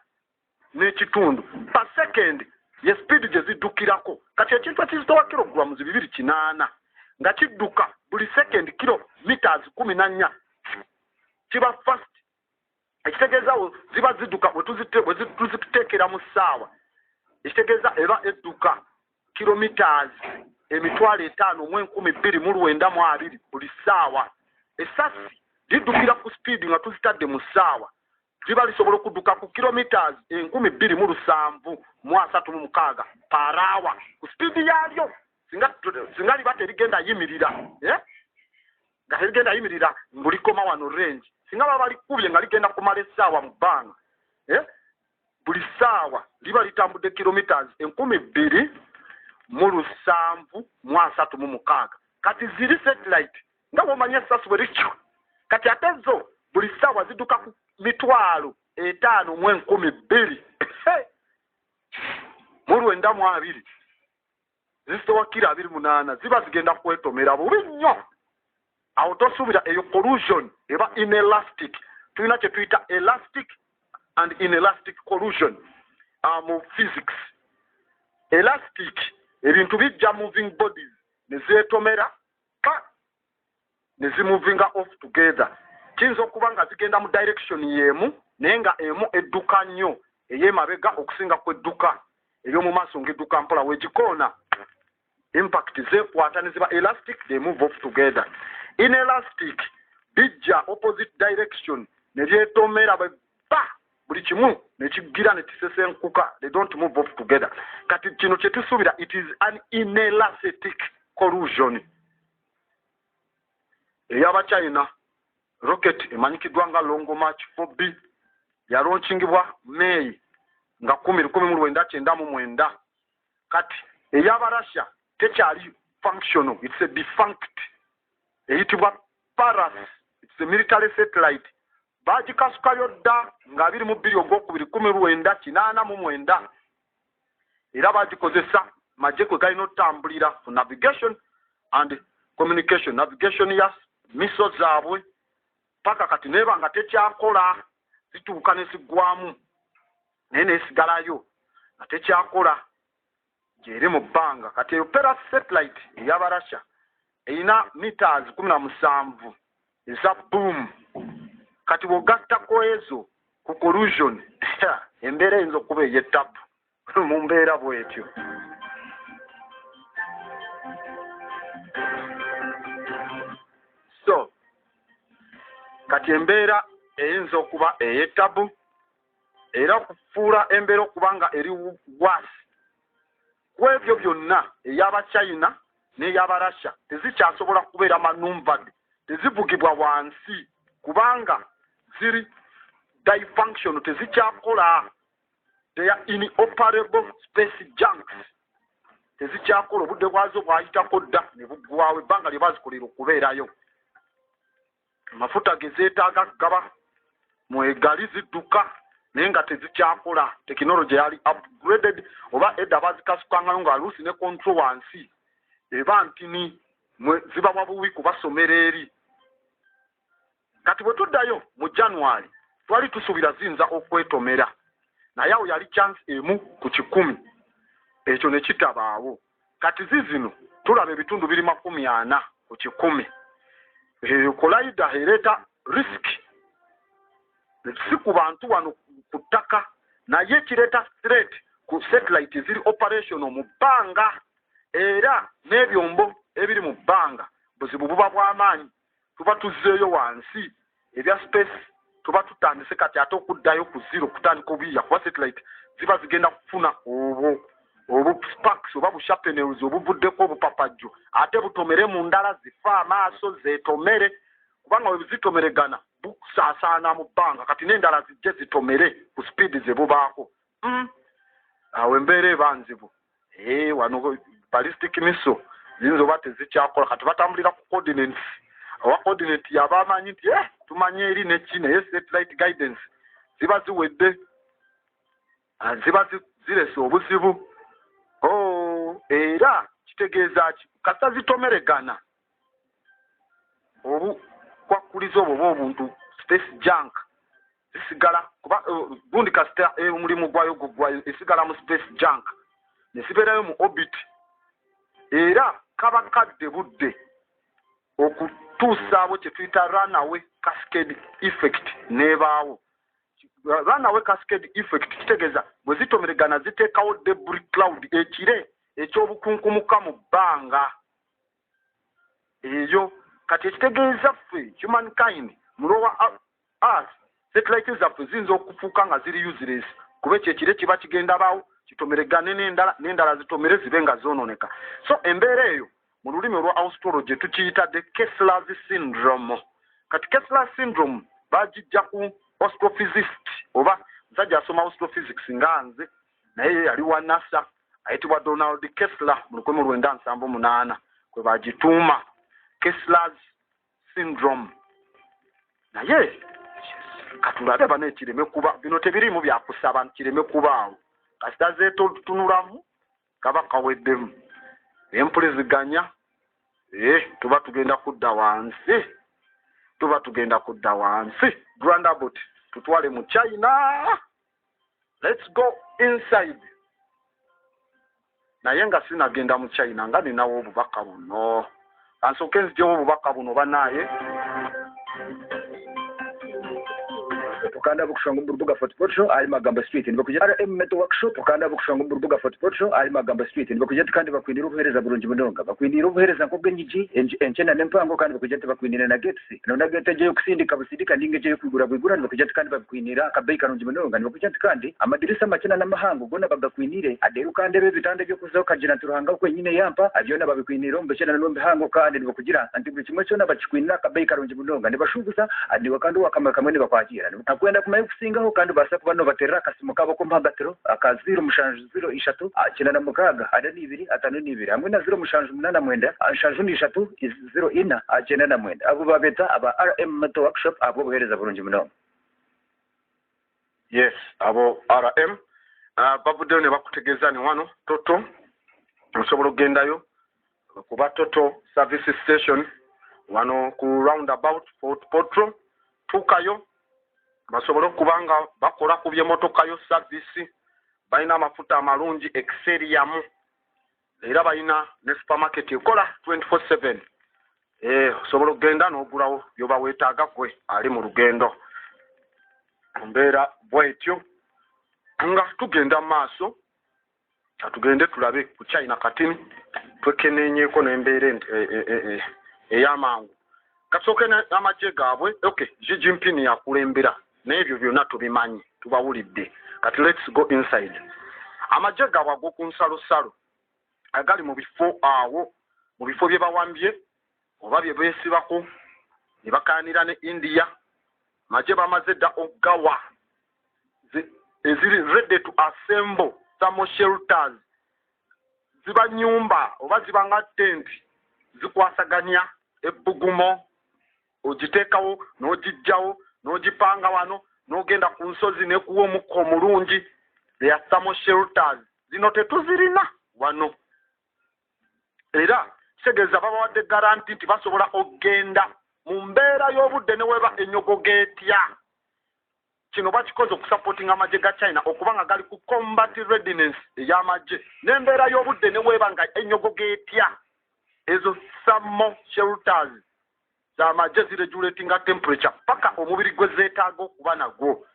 n'ekitundu per second ye speed gye ziddukirako. Kati ekintu ekizitowa kilograms 280 nga kidduka buli second kilometers 14 kiba fast. Ekitegeezaawo ziba zidduka bwe tuziteekera mu ssaawa, ekitegeeza eba edduka kilometers 5,2920 buli ssaawa. Essasi liddukira ku speed nga tuzitadde mu ssaawa liba lisobola okudduka ku kilometers 2,736 per hour ku speed yaalyo singa liba terigenda yimirira, nga terigenda yimirira mbulikoma wano range. Singa baba likubye nga ligenda kumala essaawa mu bbanga, buli ssaawa liba litambudde kilometers 2,736. Kati ziri satellite nga bw'omanya essasi bwe lityo. Kati ate zo buli ssaawa zidduka ku 5,012 mu 920 zisitowa kilo 28 ziba zigenda kwetomera bubi nnyo. Awo tosuubira eyo collusion eba inelastic. Tulina kye tuyita elastic and inelastic collusion mu physics. Elastic ebintu bijja moving bodies ne zeetomera ne zimuvinga off together kiyinza okuba nga zigenda mu direction y'emu naye nga emu edduka nnyo ey'emabega okusinga kw'edduka ery'omu maaso ng'edduka mpola wegikoona impact zeekwata ne ziba elastic they move off together. Inelastic bijja opposite direction ne byetomera buli kimu ne kigira ne kisesenkuka they don't move off together. Kati kino kye tusuubira it is an inelastic collusion. Ey'Abachina rocket emanyikiddwa nga Long March 4B yalonchingibwa May nga 1999. Kati ey'Abarussia tekyali functional, it's a defunct. Eyitibwa Paras, it's a military satellite. Bagikasukayo dda nga 22/1989. Era bagikozesa magye kwe galina otambulira for navigation and communication. Navigation ya miso zaabwe paka kati neba nga tekyakola zituuka ne zigwamu naye nesigalayo nga tekyakola gyeri mu bbanga. Kati eyo Paras satellite ey'Abarussia eyina meters 17 eza boom. Kati bw'ogattako ezo ku collusion embeera eyinza okuba ey'ettapu mu mbeera bw'etyo. So kati embeera eyinza okuba ey'ettabu era okufuula embeera okuba nga eri wasi ku ebyo byonna ey'Abachina n'ey'Abarussia tezikyasobola kubeera manumbered, tezivugibwa wansi kubanga ziri dysfunction, tezikyakola, they are inoperable space junks. Tezikyakola, obudde bwazo bwayitako dda ne buggwawo ebbanga lye bazikolera okubeerayo. Amafuta ge zeetaaga gaba mu egali zidduka naye nga tezikyakola, technology yali upgraded oba edda bazikasukangayo nga luusi ne control wansi eba ntini zibawa buwi kubasomera eri. Kati bwe tuddayo mu January twali tusuubira ziyinza okwetomera naye awo yali chance emu ku 100 ekyo ne kitabaawo. Kati zizino tulaba ebitundu biri 40 ku 100. Kolaida ereeta risk si ku bantu wano ku ttaka naye kireeta threat ku satellite ziri operational mu bbanga era n'ebyombo ebiri mu bbanga buzibu buba bw'amaanyi. Tuba tuzzeeyo wansi ebya space tuba tutandise kati ate okuddayo ku zero kutandika obuyiya kuba satellite ziba zigenda kufuna obu sparks oba bushapenels obuvuddeko obupapajjo ate butomere mu ndala zifa amaaso zeetomere kubanga we zitomeregana busaasaana mu bbanga kati n'endala zijje zitomere ku speed ze bubaako. Awo embeera eba nzibu. Wano ballistic missile ziyinza oba tezikyakola kati batambulira ku coordinates. Owa coordinate yaba amanyi nti tumanye eri neki naye satellite guidance ziba ziwedde, ziba zirese obuzibu. Era kitegeeza ki kasa zitomeregana obukwakuliza obwo oba obuntu space junk zisigala kuba gundi kasita omulimu gwayo gugwayo esigala mu space junk nesibeerayo mu orbit era kaba kadde budde okutuusa abo kye tuyita runaway cascade effect n'ebaawo. Runaway cascade effect kitegeeza bwe zitomeregana ziteekawo debris cloud, ekire ekyobukunkumuka mu bbanga eyo. Kati ekitegeeza ffe humankind mulowa earth satellite zaffe ziyinza okufuuka nga ziri useless kuba ekyo ekire kiba kigenda baawo kitomeregane n'endala zitomere zibe nga zoononeka. So embeera eyo mu lulimi olwa astrology tukiyita the Kessler's syndrome. Kati Kessler syndrome bagijja ku astrophysicist oba musajja asoma astrophysics nga nze naye yali wa NASA ayitibwa Donald Kessler mu 1978 kwe bagituuma Kessler's syndrome. Naye katulabe bano ekireme kuba bino tebirimu byakusaba kireme kubaawo kasita zeetunulamu kaba kaweddemu empuliziganya tuba tugenda kudda wansi, tuba tugenda kudda wansi. Grandabot tutwale mu China, let's go inside. Naye nga sinagenda mu China nga ninawo obubaka buno ansooke nzijewo obubaka buno banaye tukanda bukushanga Burubuga Fort Portal ali Magamba Street nibakuje RM Metal Workshop tukanda bukushanga Burubuga Fort Portal ali Magamba Street nibakuje kandi bakwindira ubuhereza burungi munonga bakwindira ubuhereza nkobwe nyiji enchena nempango kandi bakuje bakwindira na gates nona gate je kusindika busindika ninge je kugura bigura nibakuje kandi bakwindira akabeyi karungi munonga nibakuje kandi amadirisa makina n'amahango gona bagakwindire aderu kandi bezitande byo kuzoka jina turuhanga uko nyine yampa abyona babikwindira mbekena n'ombe hango kandi nibakugira anti buri kimwe cyo nabakikwindira akabeyi karungi munonga nibashuguza adiwa kandi wakamwe nibakwakira kwenda kumaye kusingaho kandi basa kuba no baterera akasimo kabo ko mpagatiro akaziro mushanju 03 akina na mukaga ada nibiri atano nibiri hamwe na 0 mushanju 8 mwenda anshanju ni 3 04 akina na mwenda abo babeta aba RM Metal Workshop abo bohereza burungi muno. Yes, abo RM babude ne bakutegeza ni wano toto nsobola gendayo kuba toto service station wano ku roundabout Fort Portal tukayo basobola kubanga bakola ku byemotoka yo service balina amafuta amalungi Exerium era balina ne supermarket ekola 24/7 sobola genda n'ogulawo byoba weetaaga gwe ali mu lugendo mbeera bwetyo nga tugenda maaso tugende tulabe ku China katini twekenenyeeko n'embeera ey'amangu kasooke n'amagye gaabwe okay Xi Jinping yakulembera n'ebyo byonna tubimanyi tubawulidde kati let's go inside amagye gaabwe ag'okunsalosalo agali mu bifo awo mu bifo bye bawambye oba bye beesibako ne bakaanira ne India magye bamaze dda ogawa eziri ready to assemble some shelters ziba nyumba oba ziba nga tent zikwasaganya ebbugumo ogiteekawo n'ogijjawo n'ogipanga wano n'ogenda ku nsozi n'ekuwa omukka omulungi they are some shelters zino tetuzirina wano era kitegeeza babawadde garanti nti basobola okgenda mu mbeera y'obudde ne weba enyogoga etya kino bakikoze okusupportinga amagye ga China okuba nga gali ku combat readiness ey'amagye n'embeera y'obudde ne weba nga enyogoga etya ezo some shelters z'amagye ziregulatinga temperature paka omubiri gwe zeetaaga okuba nagwo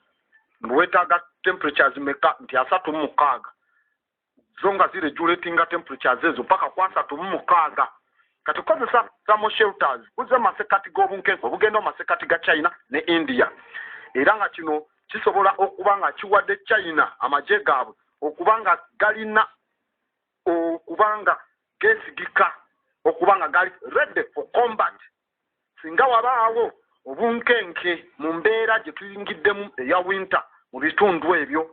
weetaaga temperatures meka nti 36 zo nga ziregulatinga temperatures ezo paka ku 36 kati kozesa some shelters kuze masekati g'obunkenke obugenda mu masekati ga China ne India era nga kino kisobola okuba nga kiwadde China amagye gaabwe okuba nga galina okuba nga gesigika okuba nga gali ready for combat singa wabaawo obunkenke mu mbeera gye tuyingiddemu eya winter mu bitundu ebyo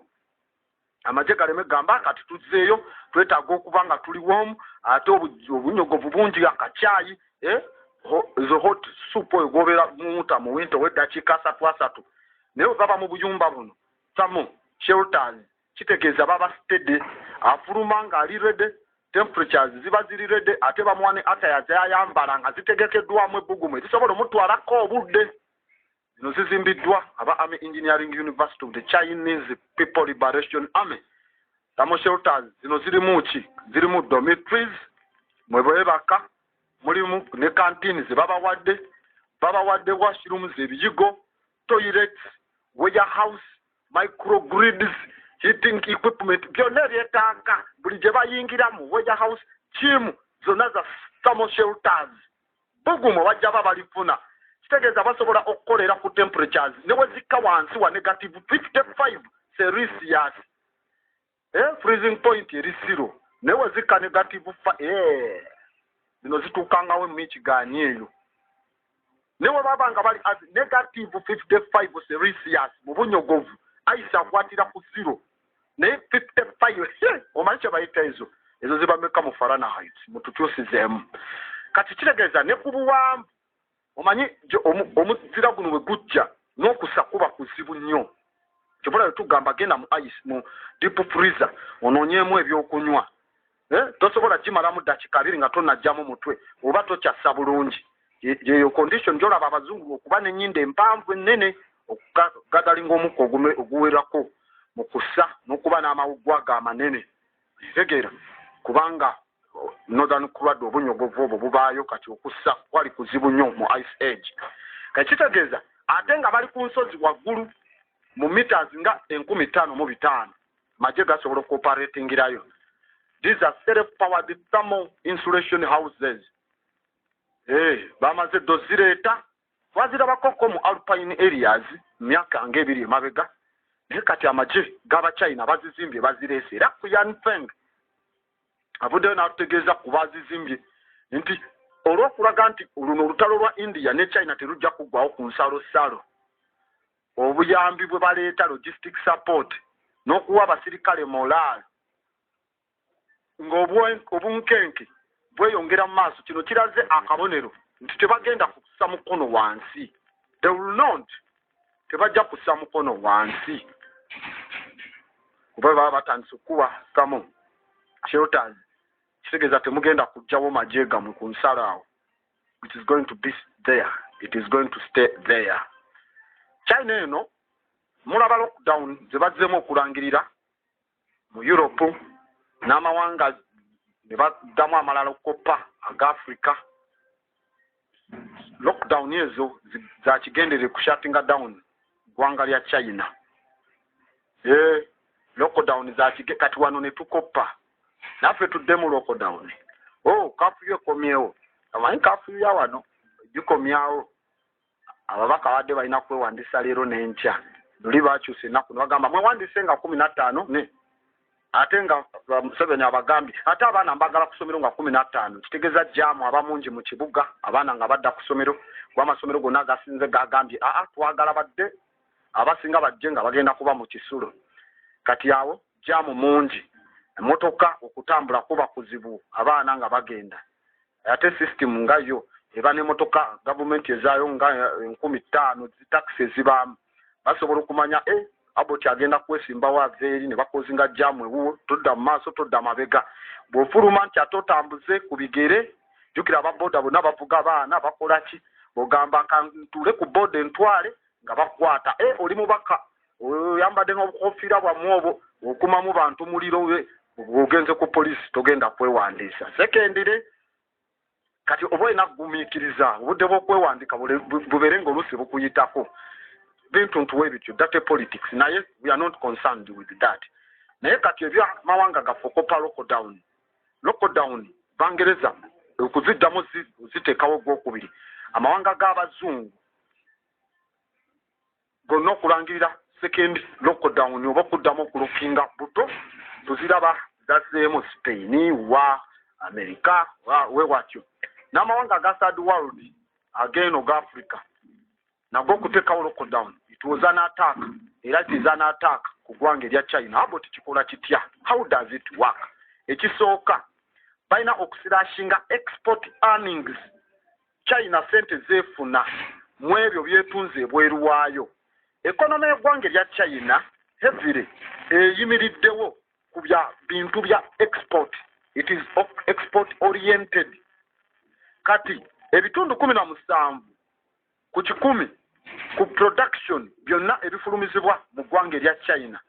amagye galeme gamba kati tuzzeeyo twetaaga okuba nga tuli womu ate obunyogovu bungi akacyayi zo hot soup oyo gobeera muwuta mu winter w'eddakiika 3 naye baba mu buyumba buno some shelters kitegeeza baba steady afuluma nga ali ready temperatures ziba ziri ready ate bamwane ataya zayambala nga zitegekeddwamu ebbugumu zisobola omutwalako obudde zino zizimbiddwa aba Army Engineering University of the Chinese People Liberation Army some shelters zino zirimu ki zirimu dormitories mwe bwebaka mulimu ne canteens babawadde washrooms ebiyigo toilets warehouse microgrids heating equipment byonna ebyetaaga buli gye bayingiramu warehouse gym zonna za some shelters bugumu bajja balifuna kitegeeza basobola okukolera ku temperatures ne wezikka wansi wa negative 55 Celsius freezing point eri 0 ne wezikka negative zino zituukangawo mu Michigan eyo newe babanga bali as negative 55 Celsius mu bunyogovu aisa kwatira ku 0 ne 55 omanche bayita ezo zibameka mu Fahrenheit mutukyusizemu kati kitegeeza ne kubuwambu omanyi omuzira guno we gujja n'okusa kuba kuzibu nnyo kyobola tugamba genda mu ice mu deep freezer onoonyeemu ebyokunywa tosobola kimalamu dakiika 2 nga tonajjamu mutwe oba tokyassa bulungi yeyo condition gyolaba abazungu okuba n'ennyindo empanvu ennene okugadalinga omukka oguwerako mu kussa n'okuba n'amawuggwa ago amanene tegeera kubanga northern kulwadde obunyogovu obwo bubaayo kati okussa kwali kuzibu nnyo mu ice age kati kitegeeza ate nga bali ku nsozi waggulu mu meters nga 15,500 magye gasobola okuoperatingirayo. These are self-powered thermal insulation houses. Bamaze dozireeta twazirabako mu alpine areas myaka ng'ebiri emabega naye kati amagye g'aba China bazizimbye bazireese era ku Yanfeng avuddeyo n'atutegeeza ku bazizimbye nti olw'okulaga nti luno olutalo lwa India ne China terujja kuggwawo ku nsalosalo obuyambi bwe baleeta logistic support n'okuwa abasirikale moral ng'obunkenke bweyongera mu maaso kino kiraze akabonero nti tebagenda kussa mukono wansi. They will not. Tebajja kussa mukono wansi kuba baba batandise okuwa kamu shelters kitegeeza temugenda kujjawo magye gammwe ku nsalo awo. It is going to be there. It is going to stay there. China eno mulaba lockdown ze bazzeemu okulangirira mu Europe n'amawanga ne baddamu amalala okukoppa aga Africa. Lockdown ezo za kigendere ku shutting down gwanga lya China. Lockdown za kati wano ne tukoppa naffe tudde mu lockdown. Kafuyo ekomyewo amanyi kafuyo ya wano gikomyawo ababaka badde balina kwewandisa leero n'enkya luli bakyusa ennaku ne bagamba mwewandise nga 15 ne ate nga Museveni abagambye ate abaana mbagala ku ssomero nga 15 kitegeeza jjaamu abamungi mu kibuga abaana nga badda ku ssomero amasomero gonna gasinze gagambye twagala badde abasinga bajje nga bagenda kuba mu kisulo kati awo jjaamu mungi emmotoka okutambula kuba kuzibu abaana nga bagenda ate system nga yo eba n'emmotoka gavumenti ezaayo nga 15,000 zitaxi ezibaamu basobola okumanya abo kyagenda kwesimbawo aveeri ne bakozinga jjaamu ewuwo todda mu maaso todda mabega bw'ofuluma nti ate otambuze ku bigere jjukira ababooda bonna bavuga abaana bakola ki ogamba kantuule ku booda entwale nga bakwata oli mubaka oyambadde n'obukofiira bwammwe obwo okumamu bantu muliro ogenze ku poliisi togenda kwewandiisa. Sekendire kati oba olina kugumiikiriza obudde bw'okwewandiika bubeere ng'oluusi bukuyitako bintu ntuwe bityo date politics naye we are not concerned with that. Naye kati ebya mawanga gaffe okopa lockdown Bangereza okuziddamu ziteekawo gwokubiri amawanga g'abazungu gonna okulangirira second lockdown oba okuddamu okulokinga buto tuziraba zazzeemu Spain wa America wewatyo n'amawanga aga third world ageno ga Africa nago okuteekawo lockdown it was an attack era it is an attack ku ggwanga erya China. Abo tikikola kitya? How does it work? Ekisooka balina okusirashinga export earnings China sente zeefuna mu ebyo byetunze ebweru waayo. Economy y'eggwanga erya China heavily eyimiriddewo ku bya bintu bya export. It is export oriented. Kati ebitundu 17 ku 10 ku production byonna ebifulumizibwa mu ggwanga erya China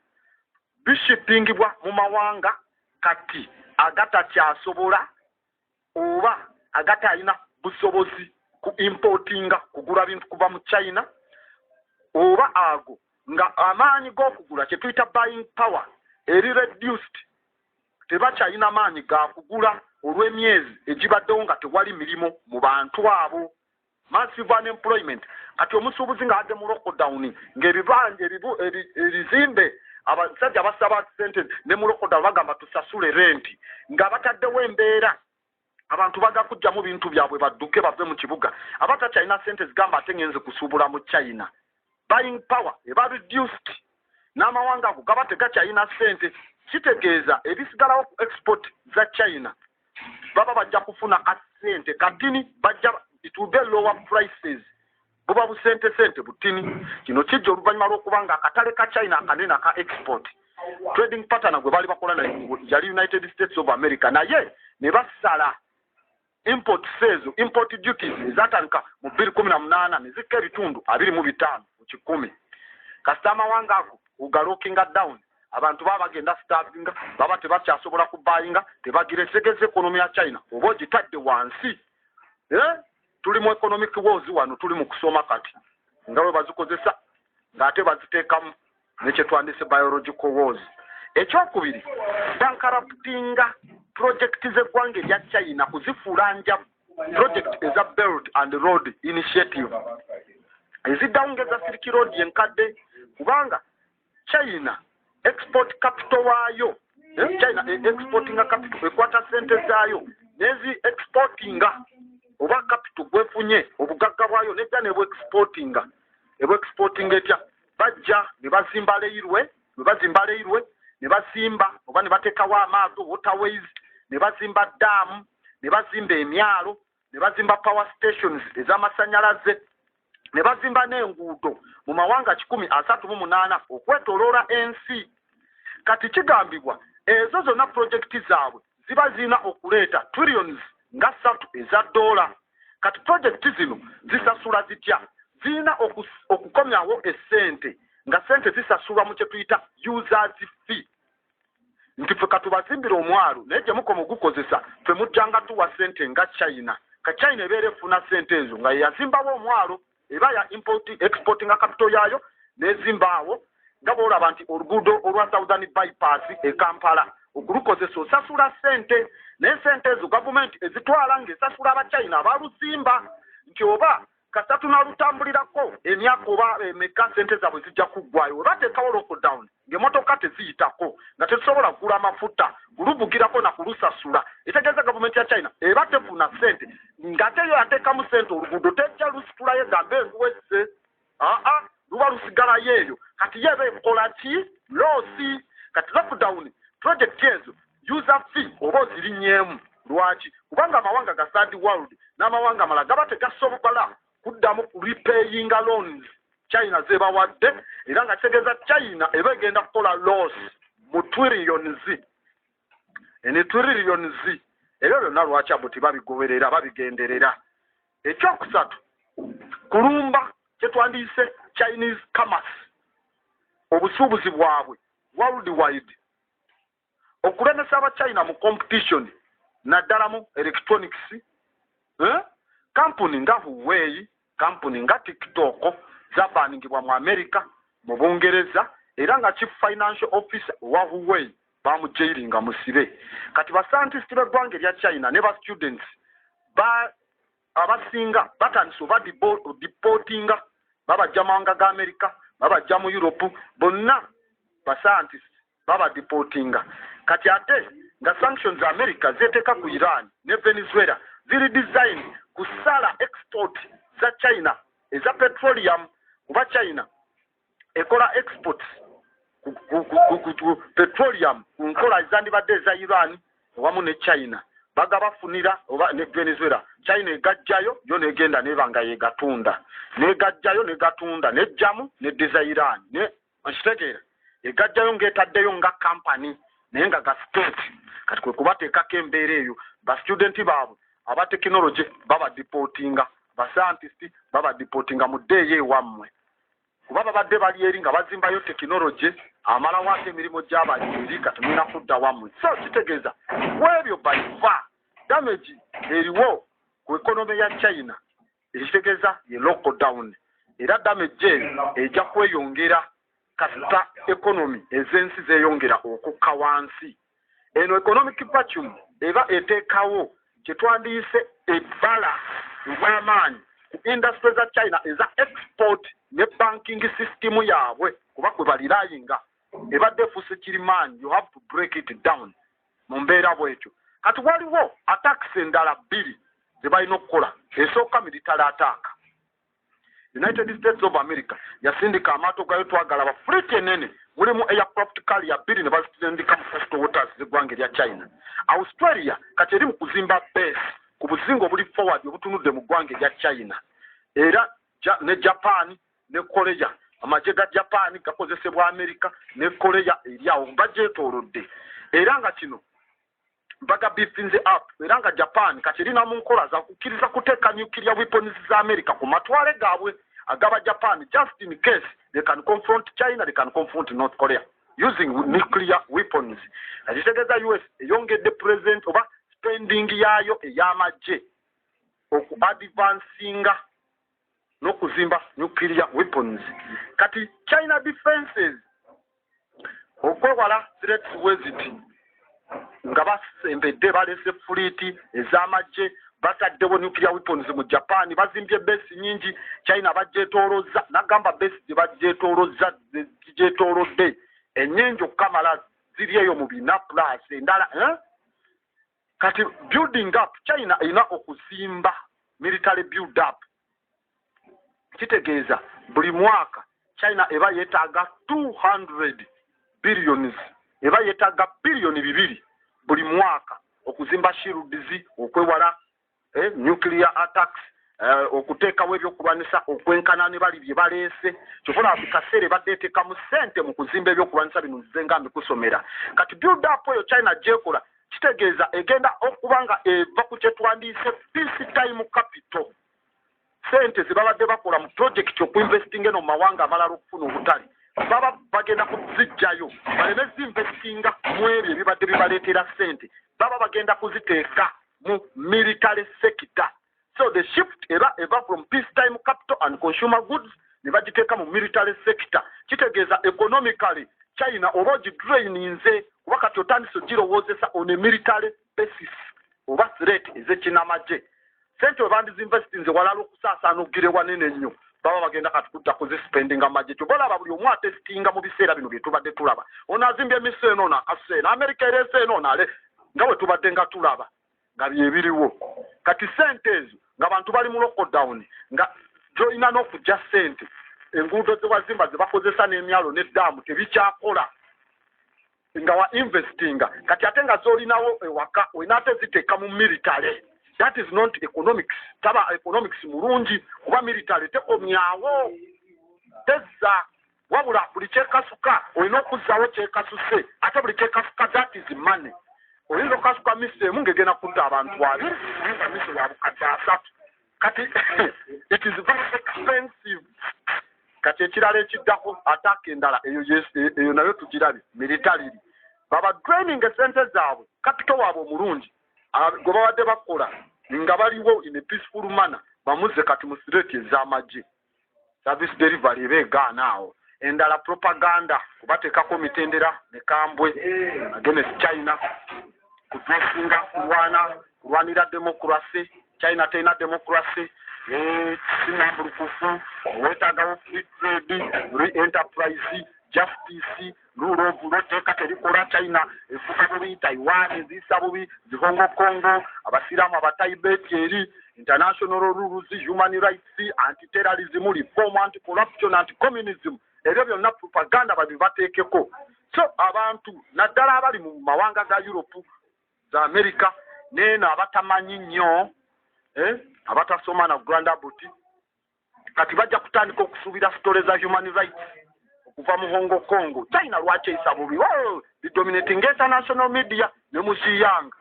bishipingibwa mu mawanga kati agatakyasobola oba agatayina busobozi ku importinga kugula bintu kuva mu China oba ago nga amaanyi g'okugula kye tuyita buying power eri reduced tebakyayina maanyi ga kugula olw'emyezi egibaddewo nga tewali mirimu mu bantu abo. Massive unemployment. Kati omusuubuzi ng'adde mu lockdown ng'ebibanja ebizimbe abasajja basaba sente ne mu lockdown bagamba tusasule renti nga bataddewo embeera abantu baga kujjamu bintu byabwe badduke bave mu kibuga abatakyalina sente zigamba ate ngenze kusuubula mu China. Buying power eba reduced n'amawanga ago gaba tegakyalina sente kitegeeza ebisigalawo ku export za China baba bajja kufuna kasente katini bajja it will be lower prices buba busente butini kino kijja oluvannyuma lw'okubanga akatale ka China akanene aka export trading pattern gwe bali bakola yali United States of America naye ne basala import sales import duties ezatandika mu 2018 ne zikka ebitundu 25 mu 10 kasita amawanga ago ugalokinga down abantu bagenda starvinga baba tebakyasobola kubayinga tebagira segeze economy ya China obo gitadde wansi tuli mu economic wars wano tuli mu kusoma kati ngawe bazikozesa ngate baziteekamu nekye twandise biological wars ekyokubiri bankaraptinga project z'eggwanga erya China kuzifuula njabu project eza Belt and Road Initiative ezidawungeza Silk Road yenkadde kubanga China export capital waayo China exportinga capital ekwata sente zaayo nezi exportinga oba capital gwefunye obugagga bwayo nedda ne exportinga etya bajja ne bazimba leirwe ne bazimba oba ne bateekawo amaato waterways ne bazimba dam ne bazimba emyalo ne bazimba power stations ez'amasannyalaze ne bazimba n'enguudo mu mawanga 138 okwetooloola ensi kati kigambibwa ezo zonna projekiti zaabwe ziba zirina okuleeta trillions nga 3 eza dola kati projekiti zino zisasula zitya zirina okukomyawo essente nga sente zisasulwa mu kye tuyita users fee nti ffe katubazimbira omwalo naye gye mukoma ogukozesa ffe mujjanga tuwa sente nga China ka China ebeera efuna sente ezo nga yazimbawo omwalo eba ya exporting capital yayo nezimbaawo nga bw'olaba nti oluguudo olwa Southern Bypass e Kampala okulukozesa osasula sente naye sente ezo gavumenti ezitwala ng'esasula abachina abaluzimba nti oba kasatu nalutambulirako emyaka oba emeka sente zaabwe zijja kuggwayo oba teekawo lockdown ng'emmotoka teziyitako nga tetusobola kugula amafuta kuluvugirako na kulusasula etegeeza gavumenti ya China eba tefuna sente ng'ate yo yateekamu sente oluguudo tejja lusitulayo egambe enguweze luba lusigalayo eyo kati ye eba ekola ki loosi kati lockdown project ezo user fee oba ozirinnyeemu lwaki kubanga amawanga ga third world n'amawanga amala gaba tegasobola kuddamu repayinga loans China zebawadde era nga kitegeeza China eba egenda kukola loss mu trillions ebyo byonna lwaki abo tebabigoberera babigenderera ekyokusatu kulumba kyetwandiise Chinese commerce obusuubuzi bwabwe worldwide okulemesa abachina mu competition naddala mu electronics kampuni nga Huawei kampuni nga TikTok zabaningibwa mu America mu Bungereza era nga chief financial officer wa Huawei bamujairinga musibe kati ba scientists b'eggwanga erya China ne ba students abasinga batandise oba deportinga babajja mawanga ga America babajja mu Europe bonna ba scientists baba deportinga kati ate nga sanctions America zeteeka ku Iran ne Venezuela ziri design kusala export za China eza petroleum kuba China ekola exports ku petroleum ku nkola ezandibadde eza Iran wamu ne China bagabafunira oba ne Venezuela China egajjayo yo negenda nebanga yegatunda negajjayo negatunda nejjamu ne Iran ne ashitegeera egajjayo ngetaddeyo nga company naye nga ga state kati kwe kubateekako embeera eyo ba student baabwe aba technology baba deportinga ba scientist baba deportinga mu ddeeyo ewammwe kuba babadde bali eri nga bazimbayo technology amala wate emirimu gy'abali kati mulina kudda wammwe so kitegeeza webyo by far damage eriwo ku economy ya China ekitegeeza ye lockdown era damage ejja kweyongera kasita economy ezensi zeyongera okukka wansi eno economic vacuum eba eteekawo kyetwandiise ebbala obw'amaanyi ku industry za China eza export ne banking system yaabwe kuba kwe balirayinga ebadde efuuse kirimaanyi you have to break it down mu mbeera bwekyo kati waliwo attacks endala bbiri ze balina okukola esooka military attack United States of America yasindika amaato gayo twagala ba fleet enene mulimu aircraft carrier bbiri ne bazitendika mu coastal waters z'eggwanga erya China. Australia kati eri mu kuzimba base ku buzingo obuli forward obutunudde mu ggwanga erya China era ne Japan ne Korea amagye ga Japan gakozesebwa America ne Korea eri awo bagyetoolodde era nga kino baga beefing up era nga Japan kati erina mu nkola za kukkiriza kuteeka nuclear weapons za America ku matwale gaabwe agaba Japan just in case they can confront China, they can confront North Korea. using nuclear weapons. Akitegeza US eyongedde president oba spending yayo ey'amagye oku-advancinga n'okuzimba nuclear weapons. Kati China defenses okwewala threats weziti nga basembedde balese fleet ez'amagye bataddewo nuclear weapons mu Japan bazimbye base nyingi China bagyetoolozza nagamba base gye bagyetoolozza gyetoolodde ennyingi okukamala ziri eyo mu bina plus endala kati building up China erina okuzimba military build up kitegeeza buli mwaka China eba yeetaaga 200 billions eba yeetaaga billioni 2 buli mwaka okuzimba shields okwewala nuclear attacks okuteekawo ebyokulwanisa okwenkana ne bali bye baleese kyokola bikaseera baddeeteka mu ssente mu kuzimba ebyokulwanisa bino nzizenga mbikusomera kati build up eyo China gyekola kitegeeza egenda okuba nga eva ku kyetwandiise peace time capital sente zibabadde bakola mu project okuinvestinga eno mu mawanga amalala okufuna obutale baba bagenda kuzijjayo baleme zinvestinga mu ebyo ebibadde bibaleetera sente baba bagenda kuziteeka mu military sector. So the shift eva from peacetime capital and consumer goods ne bagiteeka mu military sector. Kitegeeza economically China oba gidraininze kuba kati otandise girowoozesa on a military basis oba threat ez'ekinamagye. Sente we bandizinvestinze walala okusaasaana ogire wanene nnyo baba bagenda kati kudda kuzispendinga amagye kyo balaba buli omu atesitinga mu biseera bino bye tubadde tulaba ono azimbye emiso eno n'akaseera Amerika ereese eno nale nga bwe tubadde nga tulaba nga byebiriwo kati sente ezo ng'abantu bali mu lockdown nga joyina n'okujja sente enguudo ze wazimba ze bakozesa n'emyalo n'eddamu tebikyakola nga wa investinga kati ate nga z'olinawo ewaka olina ate ziteeka mu military. That is not economics. Taba economics mulungi kuba military tekomyawo teza wabula buli kyekasuka olina okuzzaawo kyekasuse ate buli kyekasuka that is money. Oyinza okukasuka mise mungegena kutta abantu abiri nga mise wa bukadde asatu kati it is very expensive. Kati ekirala ekiddako attack endala eyo nayo tugirabye military baba draining esente zaabwe capital waabwe omulungi gwe babadde bakola nga baliwo in a peaceful manner bamuze kati mu threat ez'amagye service delivery ebeegaana awo endala propaganda kubateekako mitendera ne kambwe against China kudresinga kulwanira democracy China terina democracy sinambulukufu weetaagawo free trade re-enterprise justice rule of law teeka terikola China efuka bubi Taiwan eziyisa bubi zihongo Congo abasiraamu abatayibeti eri international rules human rights anti-terrorism reform anti-corruption anti-communism ebyo byonna propaganda babibateekeko so abantu naddala abali mu mawanga ga Europe za America neeno abatamanyi nnyo abatasoma na Grand Abuti kati bajja kutandika okusuubira stories za human rights okuva mu Hong Kong. China lwaki eyisa bubi the dominating international media ne musiyanga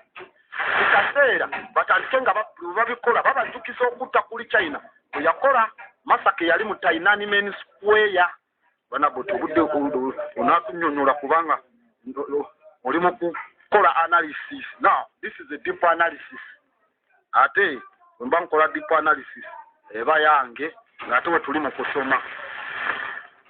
kikaseera batandike nga babikola babajjukisa okutta kuli China bwe yakola masaka yali mu Tiananmen Square bana Buti obudde onaakunnyonnyola kubanga oli mu kukola analysis. Now this is a deep analysis ate mba nkola deep analysis eba yange ng'ate we tuli mu kusoma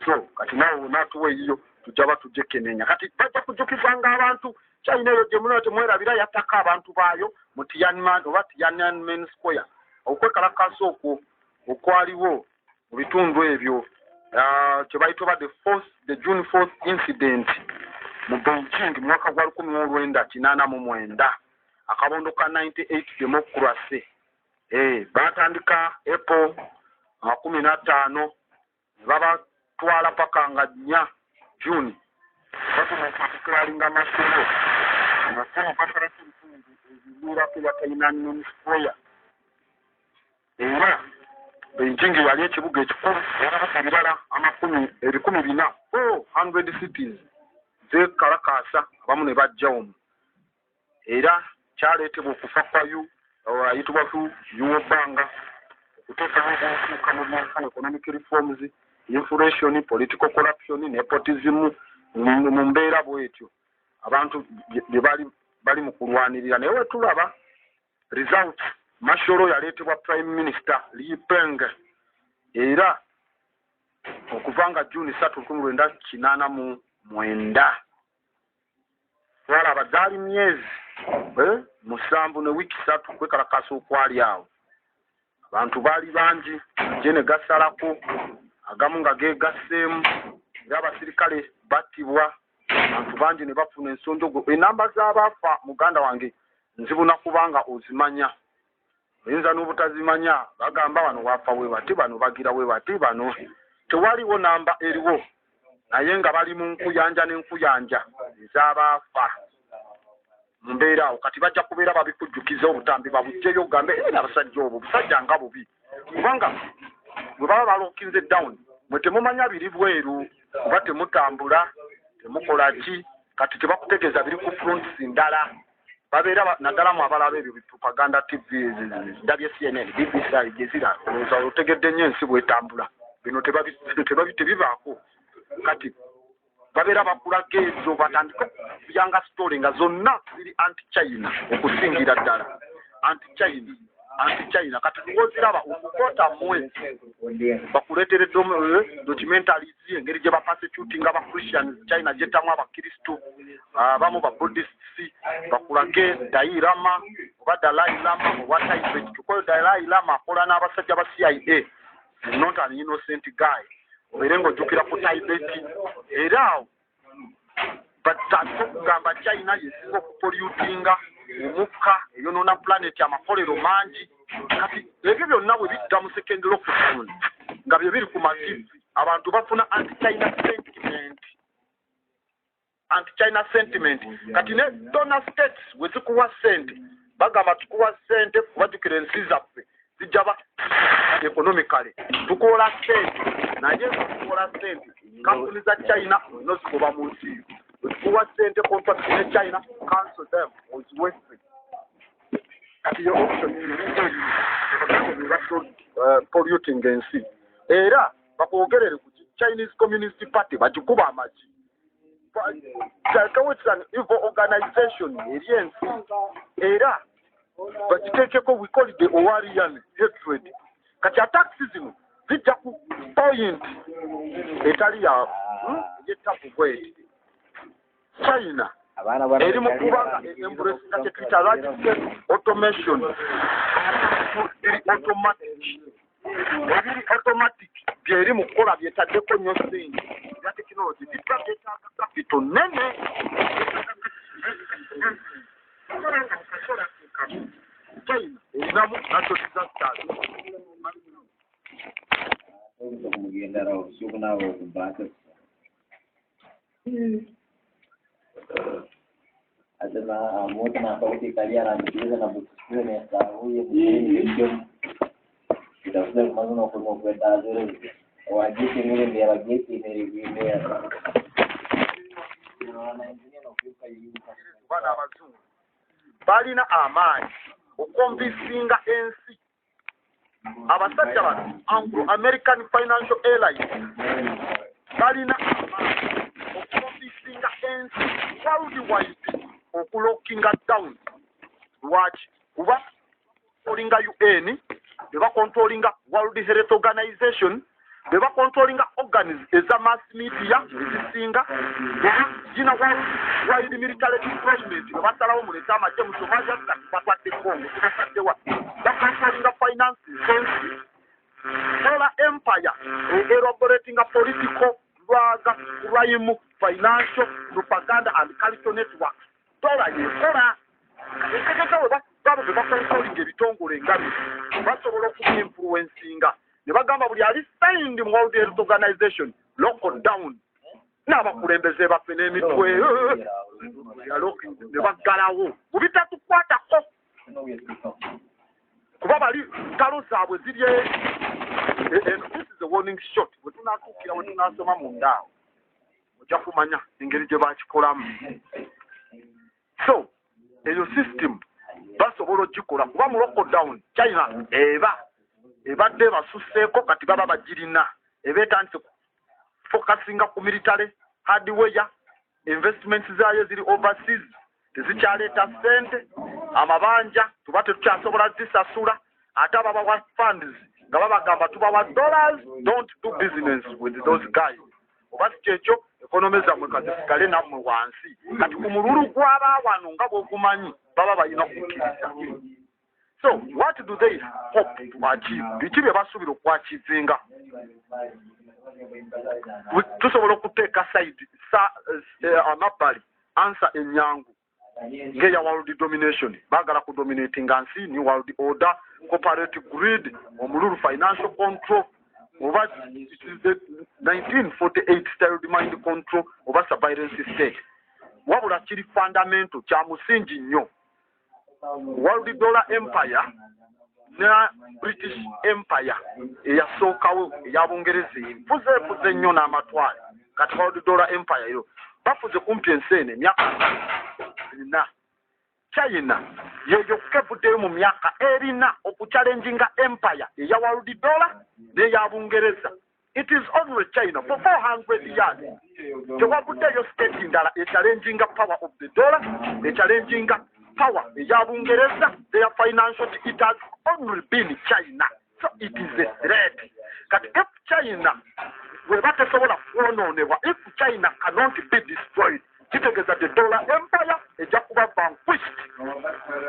so kati nawe onatuwa eyiyo tujja batugyekenenya kati bajja kujjukizanga abantu China eyo gye muno temwerabira yattaka abantu baayo mu Tiananmen oba Tiananmen Square okwekalakasa okwo okwaliwo mu bitundu ebyo kye bayita the June 4th incident mu Beijing mu mwaka gwa 1989 akabondo ka 98 democracy batandika April 15 babatwala paka nga 4 June batumukalinga masoro nasema pasara ezibura kila Tiananmen Square era Beijing yali ekibuga ekikulu era ebirala ebikumi 400 cities zekalakasa abamu ne bajja omu era kyaleetebwa okufa kwa ayitibwa Yuobanga okuteekawo okuuka mu byenfuna economic reforms inflation political corruption nepotism mu mbeera bwetyo abantu bye bali mu kulwanirira naye wetulaba result Mashoro yaleetebwa Prime Minister Lee Peng era okuvanga June 3, 1989 walaba dali myezi musanvu ne wiki 3 kwekalakasa okwali awo abantu baali bangi jene gasalako agamu nga gegasseemu era abasirikale battibwa abantu bangi ne bafuna ensonjogo enamba z'abaafa muganda wange nzibuna kubanga ozimanya oyinza n'obutazimanya bagamba bano waafa we bati bano bagira we bati bano tewaliwo namba eriwo naye nga bali mu nkuyanja n'enkuyanja ez'abaafa mu mbeera awo kati bajja kubeera babikujjukiza obutambi babugjeyo ogambe abasajja obwo busajja nga bubi kubanga bwe baba balookinze down mwe temumanya biri bweru kuba temutambula temukola ki kati tebakutegeeza biri ku fronts ndala babeera naddala mu abalaba ebyo propaganda TV WCNN BBC Aljazeera otegedde nnyo ensi bwetambula bino tebibaako kati babeera bakulaga ezo batandika okuyanga story nga zonna ziri anti-China okusingira ddala anti-China kati tuwoziraba okukota mwe bakuleetere documentaries engeri gye bapersecutinga aba Christians China gyetamu abakristo abamu ba Buddhists bakulage Dalai Lama oba Dalai Lama oba Tibet tukoyo Dalai Lama akola n'abasajja ba CIA not an innocent guy obeere ng'ojjukira ku Tibet era batandika okugamba China yesinga okupollutinga omukka eyonoona planet amakolero mangi kati ebyo byonna bwe bidda mu second lockdown nga bye biri ku mativi abantu bafuna anti-China sentiment kati ne donor states we zikuwa sente bagamba tukuwa sente kubajjukira ensi zaffe zijja ba economically tukola sente naye tukola sente kampuni za China nozikuba mu nsi tukuwa sente contract ne China cancel them oziwese kati yo polluting ensi era bakwogerere ku Chinese Communist Party bagikuba amagi it's an evil organization eri ensi era bakiteekeko we call it the Orwellian hatred kati attacks zino zijja ku point etali ya yetapu bweti China eri mu kubanga embrace kati twita large scale automation automatic byeri mu kukola byetaddeko nnyo sente ya tekinologi bitwagetaaka kapito nene China erinamu natural disasters Adana moto na sauti kalia na mchezo na butukiwe na sahuye mchezo itafuta kumazana kwa kwenda zile wajiki ngine ndio wajiki nilivimea bana abazungu balina amaanyi okonvisinga ensi abasajja bano Anglo-American Financial Airlines balina amaanyi okonvisinga ensi worldwide okulockinga down lwaki kuba olinga UN beba controllinga World Health Organization beba controllinga organs eza mass media ezisinga jina world military deployment basalawo muleta amajje mu Somalia batwadde Congo tukasaddewa bakontrollinga finance solar empire elaborating a political crime financial propaganda and cultural networks dola yekola ekekeka baba bebakontrolinga ebitongole ngabi basobola okuinfluencinga ne bagamba buli ali signed mu World Health Organization lockdown n'abakulembeze baffe n'emitwe ne baggalawo bubitatukwatako kuba bali ntalo zaabwe ziri this is a warning shot bwe tunaatuukira bwe tunasoma mu ndaawo ojja kumanya engeri gye bakikolamu so eyo system basobola ogikola kuba mu lockdown China ebadde basusseeko kati baba bagirina eba etandise focusinga ku military hardware investments zaayo ziri overseas tezikyaleeta ssente amabanja tuba tetukyasobola zisasula ate ababawa funds nga babagamba tubawa dollars, don't do business with those guys. Oba si kyekyo ekonome zammwe kazisigale nammwe wansi kati ku mululu gw'abaawano nga bw'ogumanyi baba balina okukkiriza. So what do they hope to achieve? Biki bye basuubira okwakivinga? Tusobola okuteeka side amabbali ansa ennyangu ng'eya world domination baagala kudominatinga nsi ni world order, corporate grid, omululu financial control oba it is the 1948 style mind control oba surveillance state. Wabula kiri fundamental kya musingi nnyo. World dollar empire na British empire eyasookawo ey'Abungereza efuze nnyo n'amatwale kati world dollar empire yo bafuze kumpi ensi eno emyaka na China yeyo kevuddeyo mu myaka erina okuchallenginga empire eya world dollar n'ey'Abungereza. It is only China for 400 years tewavuddeyo state ndala echallenginga power of the dollar, echallenginga power ey'Abungereza, their financial, it has only been China. So it is a threat. Kati if China webatesobola kuwonoonebwa, if China cannot be destroyed, kitegeeza the dollar empire ejja kuba vanquished.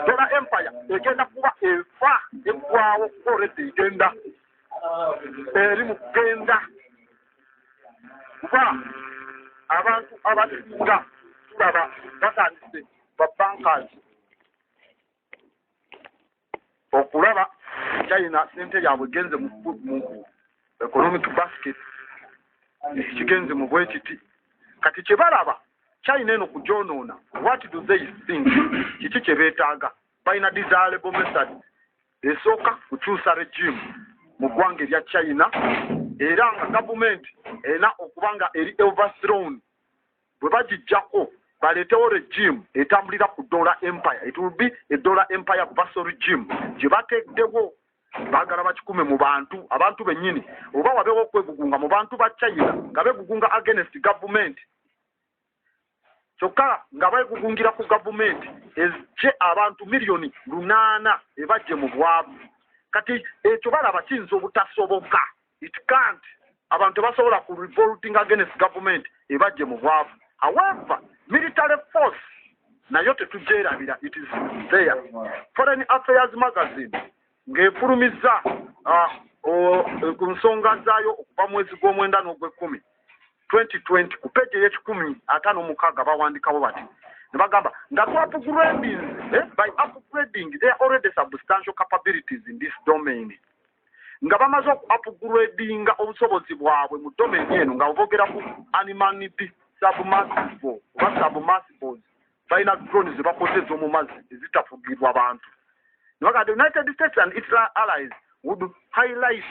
Dollar empire egenda kuba efa eggwawo already egenda eri mu kugenda kuba abantu abasinga tulaba batandise babankers okulaba China sente yaabwe genze mu economic basket kigenze mu bwekiti kati kye balaba China eno kujonoona. What do they think? Kiki kye beetaaga? Balina desirable method esooka kukyusa regime mu ggwanga erya China era nga government erina okuba nga eri overthrown. Bwe bagijjako baleetewo regime etambulira ku dollar empire. It will be a dollar empire vassal regime. Gye bateekdewo baagala bakikume mu bantu, abantu bennyini oba wabeewo okwegugunga mu bantu ba China nga beegugunga against government. Kyokka nga beegugungira ku government ezgye abantu miliyoni 8 ebajje mu bwavu. Kati ekyo balaba kiyinza obutasoboka. It can't. Abantu basobola ku revolting against government ebajje mu bwavu. However, military force nayo tetugyerabira. It is there. Foreign Affairs magazine ng'efulumiza ku nsonga zaayo okuva mwezi gw'omwenda n'ogw'ekkumi 2020 ku peji ey'ekikumi56 bawandikawo bati ne bagamba nga upgrading by upgrading there are already substantial capabilities in this domain. Nga bamaze upgradinga obusobozi bwabwe mu domain eno nga bogera ku unmanned submersible oba submersibles balina drones zebakoze ez'omu mazzi ezitafugirwa abantu. The United States and its allies would highlight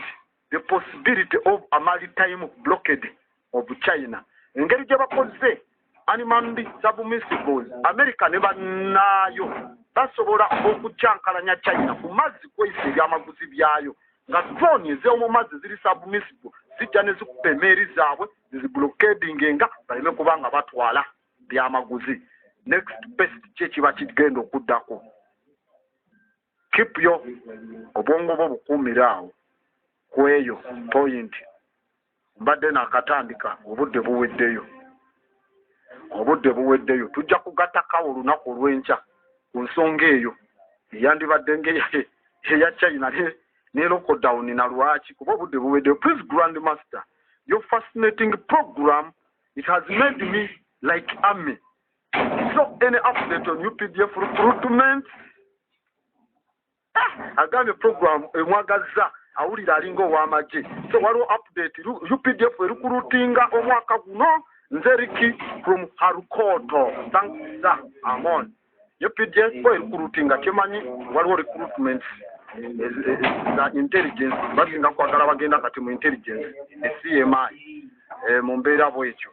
the possibility of a maritime blockade of China. Engeri gye bakoze unmanned submersibles America ne bannaayo basobola okukyankalanya China ku mazzi kweyisa ebyamaguzi byayo nga drone ez'omu mazzi ziri submersible zijja ne zikuba emeeri zaabwe ziziblockadingenga baleme kubanga batwala byamaguzi. Next best kye kiba kigenda okuddako. Keep yo obwongo bwo bukuumira awo ku eyo point. Mbadde nakatandika obudde buweddeyo tujja kugattakawo olunaku olw'enkya ku nsonga eyo eyandibadde ng'eya China ne lockdown na lwaki kuba obudde buweddeyo. Please Grandmaster, your fascinating program, it has made me like army. So any update on UPDF recruitment? Agambye program emwagaza awulira alinga ow'amagye. So waliwo update UPDF recruitinga omwaka guno nze Ricky from Harukoto. Thanks sir. Amon. UPDF recruitinga kimanyi waliwo recruitment za intelligence basinga kwagala bagenda kati mu intelligence CMI mu mbeera bwekyo.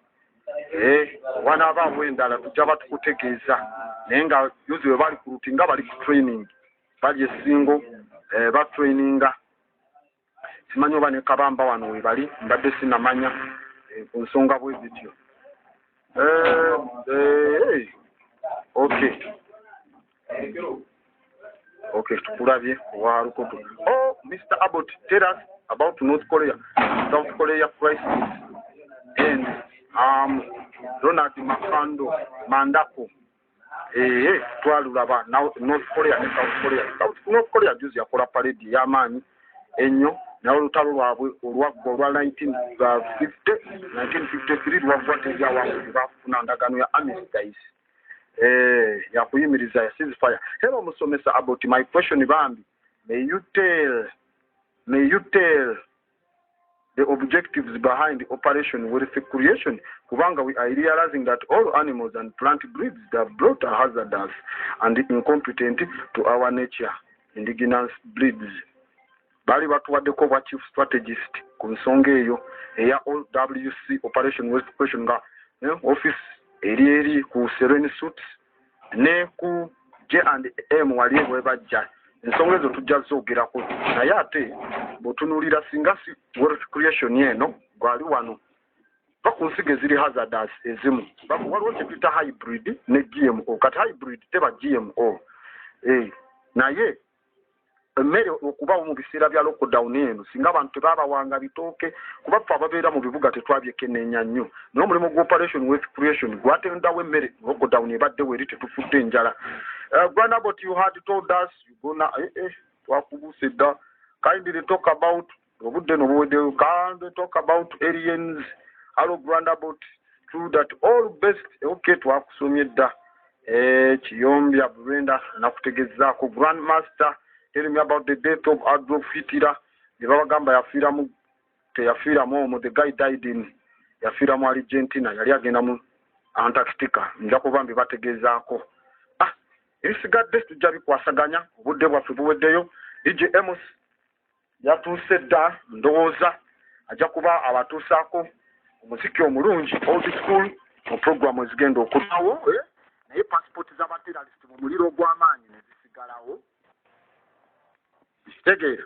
Wana abaamu endala tujja batukutegeeza naye nga yuzi we bali recruitinga bali ku training baje singo batraininga simanyi oba ne Kabamba wano we bali mbadde sinamanya ku nsonga bwe zityo. Okay, tukulabye wa Lukoto. Oh, Mr. Abbott, tell us about North Korea, South Korea crisis, and Ronald Makando Mandako. Twalulaba North Korea and South Korea. North Korea juzi yakola parade y'amaanyi ennyo naye olutalo lwabwe olwagwa olwa 1953 lwakwateza awangu bafuna ndagaano ya armistice yakuyimiriza ya ceasefire. Hello Musomesa Abbott, my question bambi, may you tell the objectives behind the operation with creation, kubanga we are realizing that all animals and plant breeds that brought hazardous and incompetent to our nature, indigenous breeds. Bali batuwaddeko bwa chief strategist ku nsonga eyo eya OWC operation with creation nga office eri ku Serene Suits ne ku J&M wali bwebajja. Ensonga ezo tujja zoogerako naye ate bw'otunuulira singa si world creation eno gwali wano bakunsiga eziri hazardous ezimu waliwo kye tuyita hybrid ne GMO. Kati hybrid teba GMO naye emmere okubawo mu biseera bya lockdown eno singa abantu tebaabawanga bitooke kuba ffe ababeera mu bibuga tetwabyekenneenya nnyo naye omulimu gwa operation with creation gwatendawo emmere lockdown ebaddewo eri tetufudde enjala. Grand Abbott, you had told us you gonna twakubuse dda. Kindly talk about obudde nobuweddeyo. Kindly talk about aliens. Hello Grand Abbott, true that all best. Okay, twakusomye dda. Kiyombya Brenda nakutegezaako. Grandmaster, tell me about the death of Adolf Hitler. Ne babagamba yafiiramu teyafiiramu omwo, the guy died in yafiiramu Argentina, yali agenda mu Antarctica. Nja kuba mbibategezaako. Ebisigadde tujja bikwasaganya obudde bwaffe buweddeyo. DJ Amos yatuuse dda, ndowooza ajja kuba abatuusaako omuziki omulungi old school mu programu ezigenda okuddaawo naye passport z'abateralist mu muliro ogw'amaanyi ne zisigalawo. Kitegeera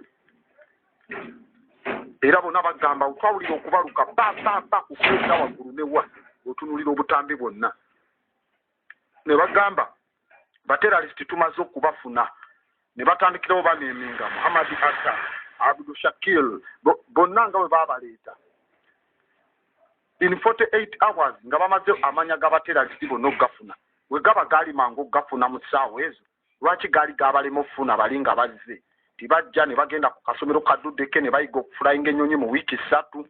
era bonna bagamba twawulira okubaluka ba kukweza waggulu ne wa otunulira obutambi bwonna ne bagamba bateralist tumaze okubafuna ne batandikirawo baneeminga Muhammad Atta, Abdul Shakil bonna nga bwe baabaleeta in 48 hours nga bamaze amanya g'abateralist bonna okugafuna. We gaba gaali mangu okugafuna mu ssaawa ezo, lwaki gaali gaabalema okufuna bali nga bazze tibajja ne bagenda ku kasomero kaduddeke ne bayiga okufulanga ennyonyi mu wiiki 3